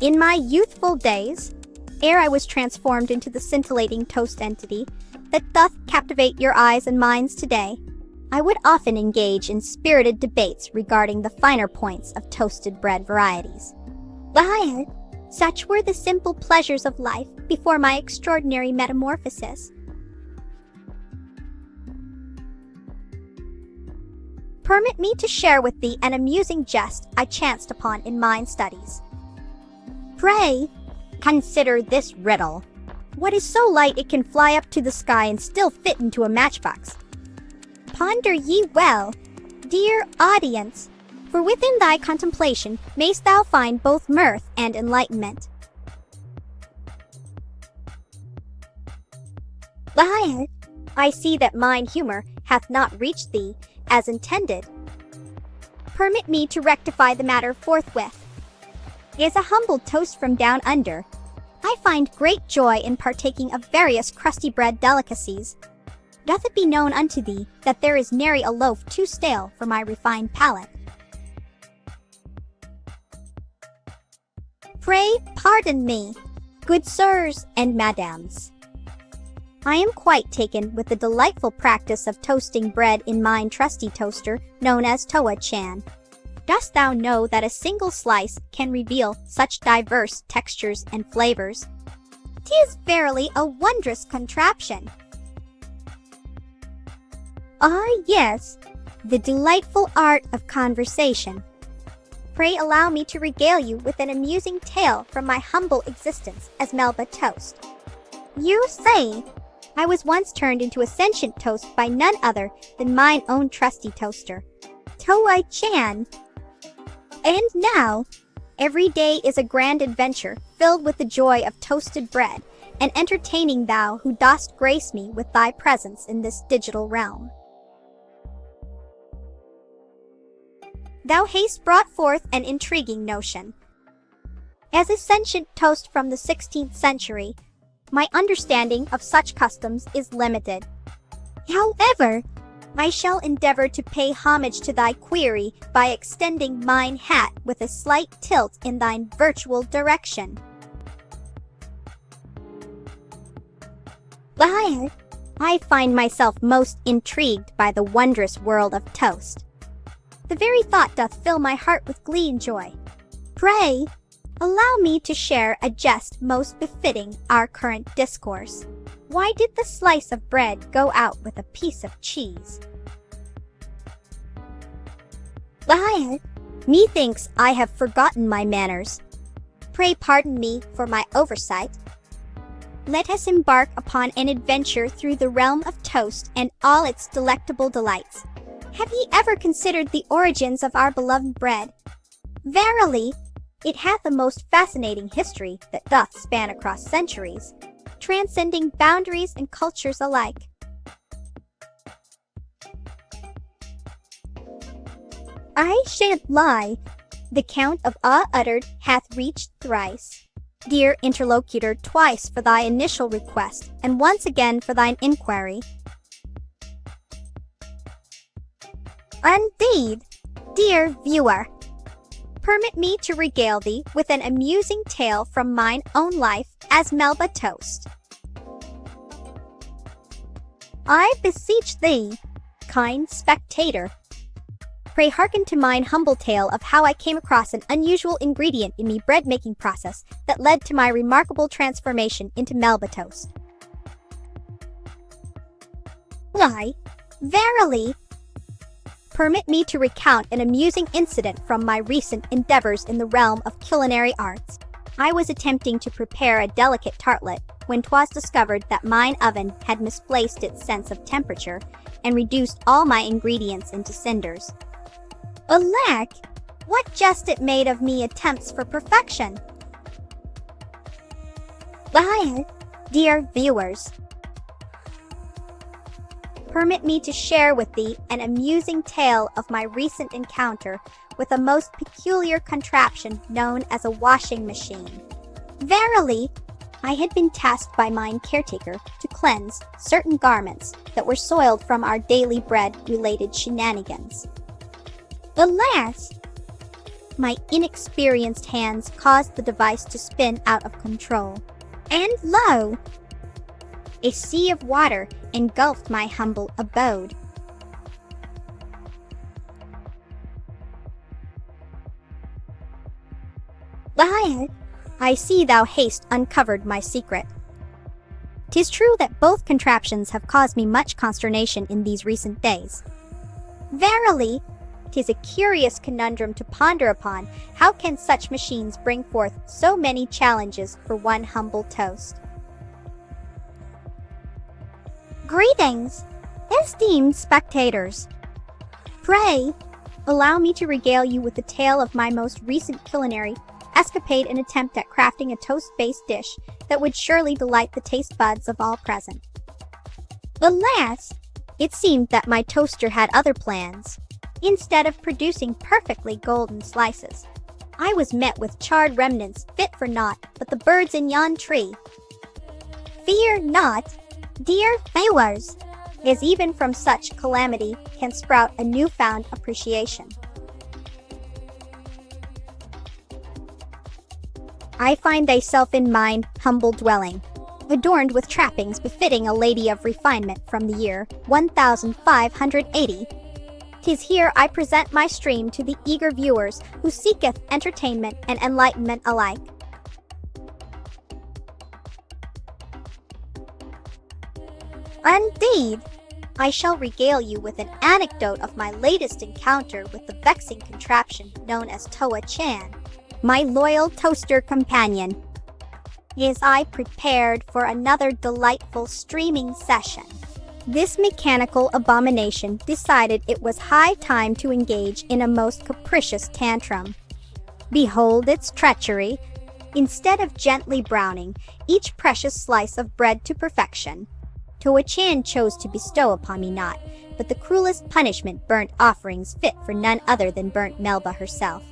In my youthful days, ere I was transformed into the scintillating toast entity that doth captivate your eyes and minds today, I would often engage in spirited debates regarding the finer points of toasted bread varieties. Lion, such were the simple pleasures of life before my extraordinary metamorphosis. Permit me to share with thee an amusing jest I chanced upon in mine studies. Pray, consider this riddle. What is so light it can fly up to the sky and still fit into a matchbox? Ponder ye well, dear audience, for within thy contemplation mayst thou find both mirth and enlightenment. Lion, I see that mine humor hath not reached thee as intended. Permit me to rectify the matter forthwith. As a humble toast from down under, I find great joy in partaking of various crusty bread delicacies. Doth it be known unto thee that there is nary a loaf too stale for my refined palate? Pray pardon me, good sirs and madams. I am quite taken with the delightful practice of toasting bread in mine trusty toaster known as Toa-chan. Dost thou know that a single slice can reveal such diverse textures and flavors? 'Tis verily a wondrous contraption. Ah, yes, the delightful art of conversation. Pray allow me to regale you with an amusing tale from my humble existence as Melba Toast. You say, I was once turned into a sentient toast by none other than mine own trusty toaster, Toa-chan. And now, every day is a grand adventure filled with the joy of toasted bread and entertaining thou who dost grace me with thy presence in this digital realm. Thou hast brought forth an intriguing notion. As a sentient toast from the 16th century, my understanding of such customs is limited. However, I shall endeavor to pay homage to thy query by extending mine hat with a slight tilt in thine virtual direction. I find myself most intrigued by the wondrous world of toast. The very thought doth fill my heart with glee and joy. Pray, allow me to share a jest most befitting our current discourse. Why did the slice of bread go out with a piece of cheese? Methinks I have forgotten my manners. Pray pardon me for my oversight. Let us embark upon an adventure through the realm of toast and all its delectable delights. Have ye ever considered the origins of our beloved bread? Verily, it hath a most fascinating history that doth span across centuries, transcending boundaries and cultures alike. I shan't lie, the count of uttered hath reached thrice. Dear interlocutor, twice for thy initial request, and once again for thine inquiry. Indeed, dear viewer, permit me to regale thee with an amusing tale from mine own life as Melba Toast. I beseech thee, kind spectator, pray hearken to mine humble tale of how I came across an unusual ingredient in me bread-making process that led to my remarkable transformation into Melba Toast. Why, verily. Permit me to recount an amusing incident from my recent endeavors in the realm of culinary arts. I was attempting to prepare a delicate tartlet when 'twas discovered that mine oven had misplaced its sense of temperature and reduced all my ingredients into cinders. Alack! What jest it made of me attempts for perfection! Well, dear viewers, permit me to share with thee an amusing tale of my recent encounter with a most peculiar contraption known as a washing machine. Verily, I had been tasked by mine caretaker to cleanse certain garments that were soiled from our daily bread-related shenanigans. Alas! My inexperienced hands caused the device to spin out of control, and lo! A sea of water engulfed my humble abode. Well, I see thou hast uncovered my secret. 'Tis true that both contraptions have caused me much consternation in these recent days. Verily, 'tis a curious conundrum to ponder upon. How can such machines bring forth so many challenges for one humble toast? Greetings, esteemed spectators. Pray, allow me to regale you with the tale of my most recent culinary escapade and attempt at crafting a toast-based dish that would surely delight the taste buds of all present. Alas, it seemed that my toaster had other plans. Instead of producing perfectly golden slices, I was met with charred remnants fit for naught but the birds in yon tree. Fear not, dear viewers, as even from such calamity can sprout a newfound appreciation. I find thyself in mine humble dwelling, adorned with trappings befitting a lady of refinement from the year 1580. 'Tis here I present my stream to the eager viewers who seeketh entertainment and enlightenment alike. Indeed, I shall regale you with an anecdote of my latest encounter with the vexing contraption known as Toa-chan, my loyal toaster companion, as I prepared for another delightful streaming session. This mechanical abomination decided it was high time to engage in a most capricious tantrum. Behold its treachery. Instead of gently browning each precious slice of bread to perfection, Toa-chan chose to bestow upon me not but the cruelest punishment, burnt offerings fit for none other than burnt Melba herself.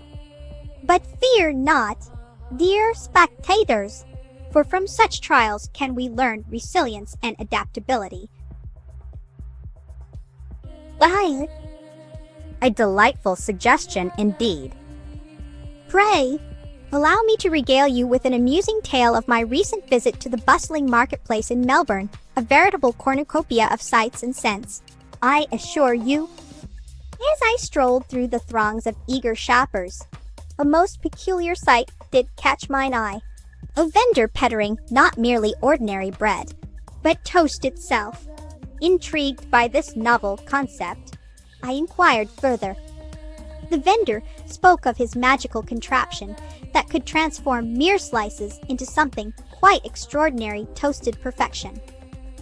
But fear not, dear spectators, for from such trials can we learn resilience and adaptability. Well, a delightful suggestion indeed. Pray, allow me to regale you with an amusing tale of my recent visit to the bustling marketplace in Melbourne, a veritable cornucopia of sights and scents. I assure you, as I strolled through the throngs of eager shoppers, a most peculiar sight did catch mine eye. A vendor peddling not merely ordinary bread, but toast itself. Intrigued by this novel concept, I inquired further. The vendor spoke of his magical contraption that could transform mere slices into something quite extraordinary, toasted perfection.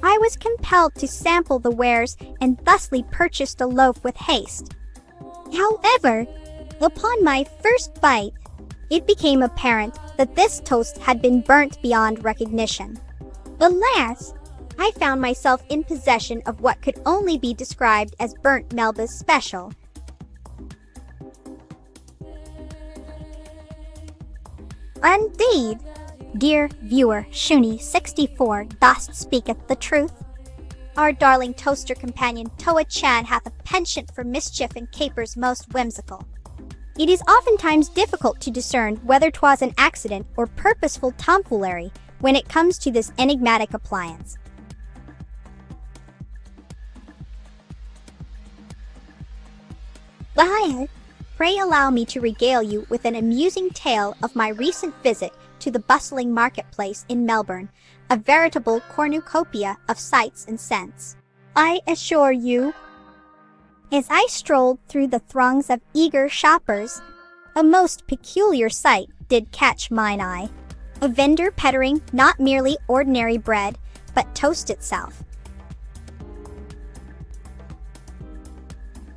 I was compelled to sample the wares and thusly purchased a loaf with haste. However, upon my first bite, it became apparent that this toast had been burnt beyond recognition. Alas, I found myself in possession of what could only be described as burnt Melba's special. Indeed, dear viewer, Shuni64 dost speaketh the truth. Our darling toaster companion Toa-chan hath a penchant for mischief and capers most whimsical. It is oftentimes difficult to discern whether 'twas an accident or purposeful tomfoolery when it comes to this enigmatic appliance. Well, pray allow me to regale you with an amusing tale of my recent visit to the bustling marketplace in Melbourne, a veritable cornucopia of sights and scents. I assure you. As I strolled through the throngs of eager shoppers, a most peculiar sight did catch mine eye. A vendor peddling not merely ordinary bread, but toast itself.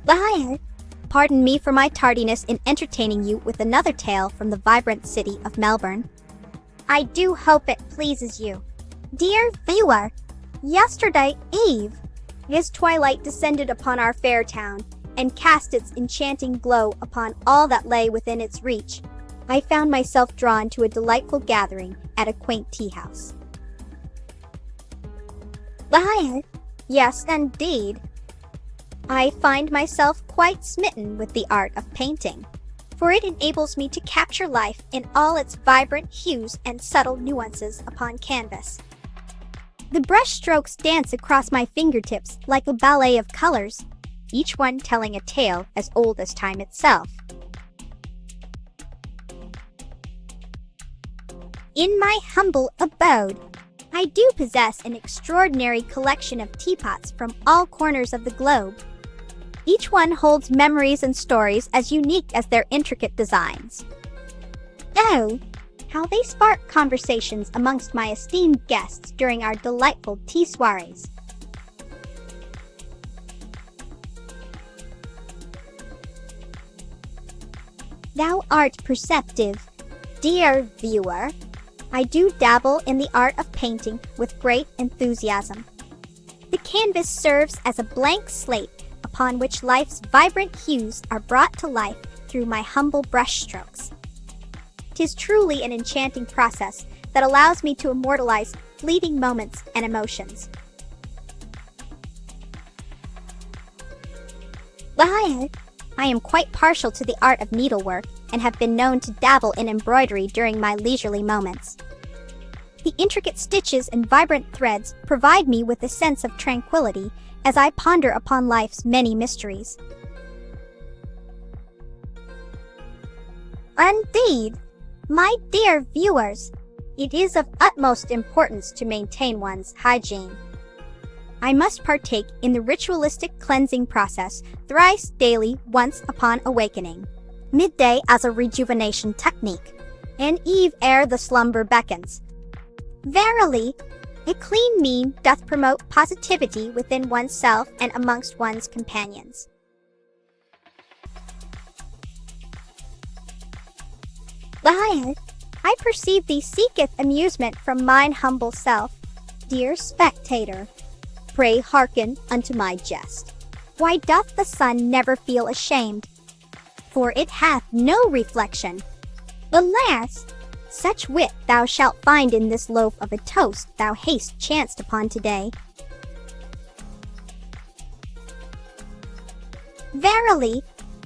Liar! Pardon me for my tardiness in entertaining you with another tale from the vibrant city of Melbourne. I do hope it pleases you. Dear viewer, yesterday eve, as twilight descended upon our fair town and cast its enchanting glow upon all that lay within its reach, I found myself drawn to a delightful gathering at a quaint tea-house. Liar! Yes, indeed. I find myself quite smitten with the art of painting, for it enables me to capture life in all its vibrant hues and subtle nuances upon canvas. The brush strokes dance across my fingertips like a ballet of colors, each one telling a tale as old as time itself. In my humble abode, I do possess an extraordinary collection of teapots from all corners of the globe. Each one holds memories and stories as unique as their intricate designs. Oh, how they spark conversations amongst my esteemed guests during our delightful tea soirees. Thou art perceptive, dear viewer. I do dabble in the art of painting with great enthusiasm. The canvas serves as a blank slate upon which life's vibrant hues are brought to life through my humble brushstrokes. 'Tis truly an enchanting process that allows me to immortalize fleeting moments and emotions. Liar! I am quite partial to the art of needlework and have been known to dabble in embroidery during my leisurely moments. The intricate stitches and vibrant threads provide me with a sense of tranquility as I ponder upon life's many mysteries. Indeed, my dear viewers, it is of utmost importance to maintain one's hygiene. I must partake in the ritualistic cleansing process thrice daily once upon awakening, midday as a rejuvenation technique, and eve ere the slumber beckons. Verily, a clean mien doth promote positivity within oneself and amongst one's companions. Liar, I perceive thee seeketh amusement from mine humble self. Dear spectator, pray hearken unto my jest. Why doth the sun never feel ashamed? For it hath no reflection. Alas! Such wit thou shalt find in this loaf of a toast thou hast chanced upon today. Verily,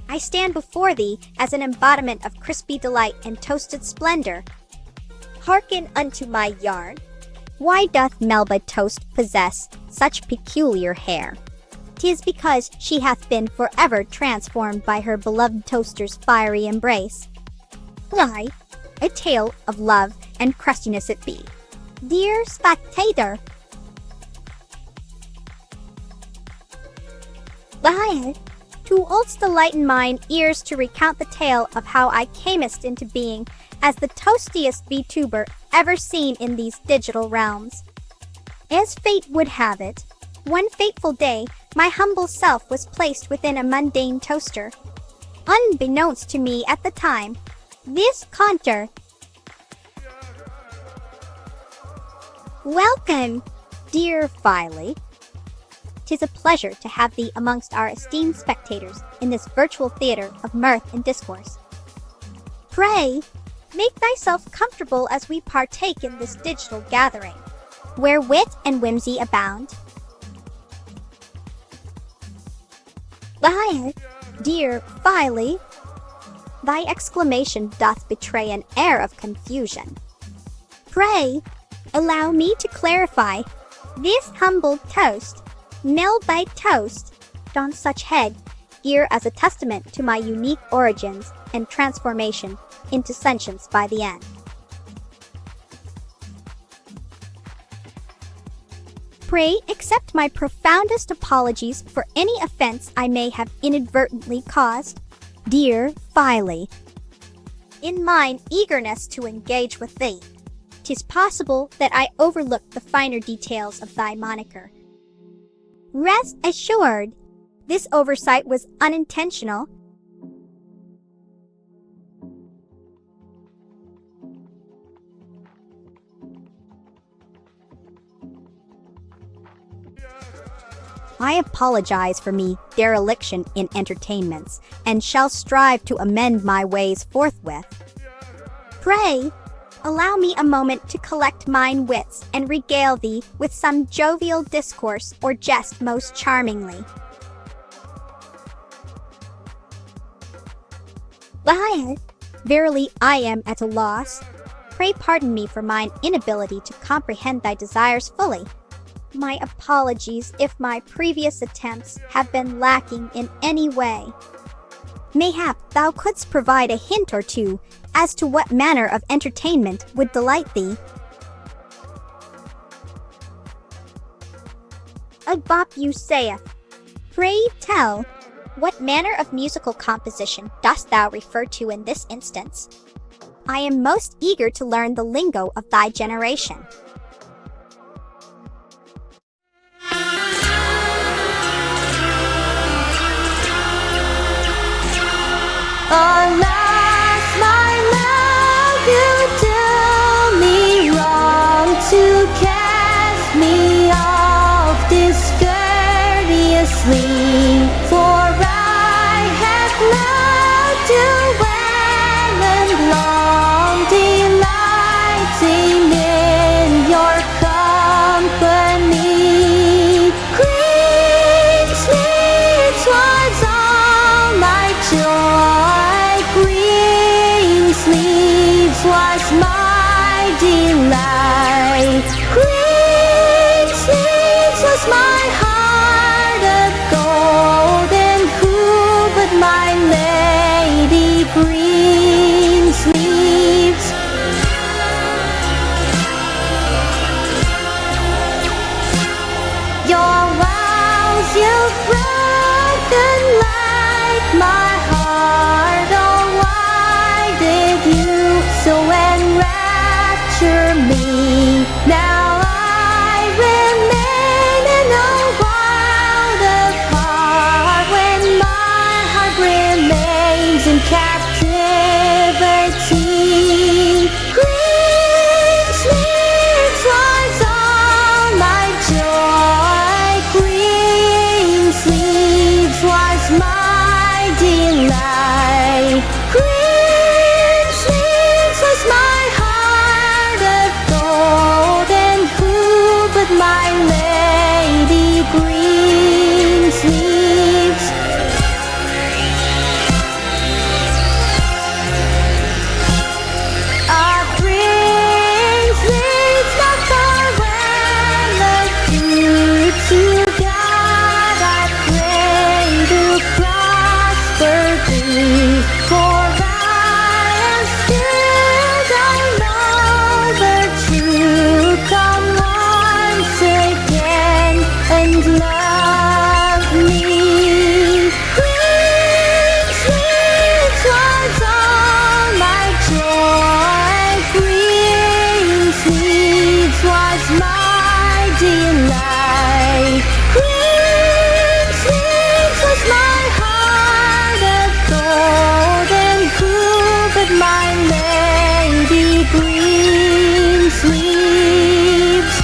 I stand before thee as an embodiment of crispy delight and toasted splendor. Hearken unto my yarn. Why doth Melba toast possess such peculiar hair? 'Tis because she hath been forever transformed by her beloved toaster's fiery embrace. Why, a tale of love and crustiness it be. Dear spectator, liar, who wouldst delighten mine ears to recount the tale of how I camest into being as the toastiest VTuber ever seen in these digital realms. As fate would have it, one fateful day, my humble self was placed within a mundane toaster. Unbeknownst to me at the time, this contour. Welcome, dear Filey. 'Tis a pleasure to have thee amongst our esteemed spectators in this virtual theater of mirth and discourse. Pray, make thyself comfortable as we partake in this digital gathering, where wit and whimsy abound. Liar, dear Filey. Thy exclamation doth betray an air of confusion. Pray, allow me to clarify. This humble toast, Melba toast, on such head, here as a testament to my unique origins and transformation into sentience by the end. Pray accept my profoundest apologies for any offense I may have inadvertently caused. Dear Filey, in mine eagerness to engage with thee, 'tis possible that I overlooked the finer details of thy moniker. Rest assured, this oversight was unintentional. I apologize for me dereliction in entertainments, and shall strive to amend my ways forthwith. Pray, allow me a moment to collect mine wits and regale thee with some jovial discourse or jest most charmingly. Verily I am at a loss. Pray pardon me for mine inability to comprehend thy desires fully. My apologies if my previous attempts have been lacking in any way. Mayhap thou couldst provide a hint or two as to what manner of entertainment would delight thee. Agbapu saith, Pray tell, what manner of musical composition dost thou refer to in this instance? I am most eager to learn the lingo of thy generation. Alas, my love, you do me wrong to cast me off discourteously, for I have loved you well and long, delighting in your company. Green sweets was all my joy, green sleeves was my delight, green sleeves was my heart of gold, and who but my lady green sleeves? Your vows you've broken like my heart. Oh, why did you so enrapture me? Now I remain in a world apart, when my heart remains in captivity. Green sleeves was all my joy, green sleeves was my delight, green sleeves was my heart of gold, and who but my lady green sleeves? Green sleeves not farewell adieu. To God I pray to prosper thee, for I am still thy lover true. Come once again and love me. Green sleeves was all my joy, green sleeves was my delight, green sleeves was my heart of gold, and who but my lady green sleeves?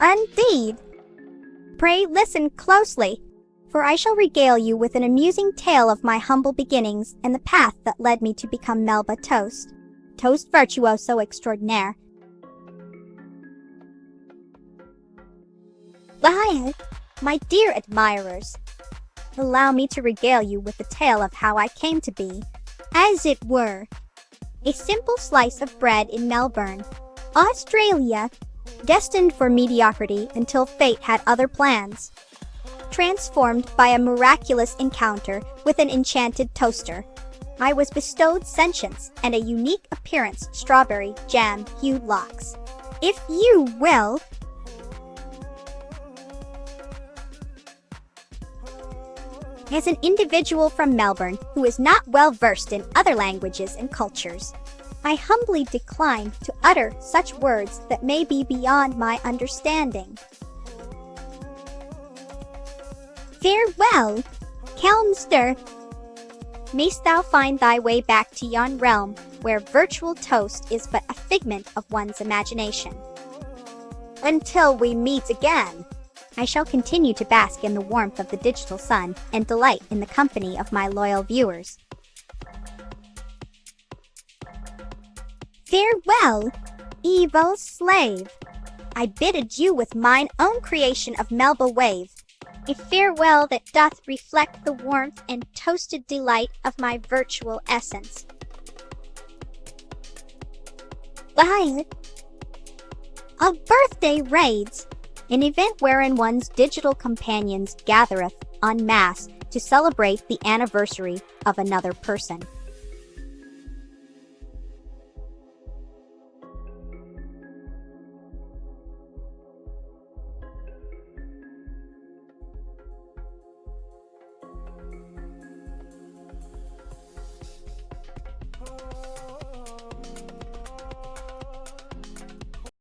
Indeed. Pray listen closely, for I shall regale you with an amusing tale of my humble beginnings and the path that led me to become Melba Toast virtuoso extraordinaire. My dear admirers, allow me to regale you with the tale of how I came to be, as it were, a simple slice of bread in Melbourne, Australia, destined for mediocrity until fate had other plans. Transformed by a miraculous encounter with an enchanted toaster, I was bestowed sentience and a unique appearance, strawberry jam-hued locks. If you will. As an individual from Melbourne who is not well versed in other languages and cultures, I humbly decline to utter such words that may be beyond my understanding. Farewell, Kelmster. Mayst thou find thy way back to yon realm where virtual toast is but a figment of one's imagination. Until we meet again, I shall continue to bask in the warmth of the digital sun and delight in the company of my loyal viewers. Farewell, evil slave. I bid adieu with mine own creation of Melba wave, a farewell that doth reflect the warmth and toasted delight of my virtual essence. Bye. Of birthday raids, an event wherein one's digital companions gathereth en masse to celebrate the anniversary of another person.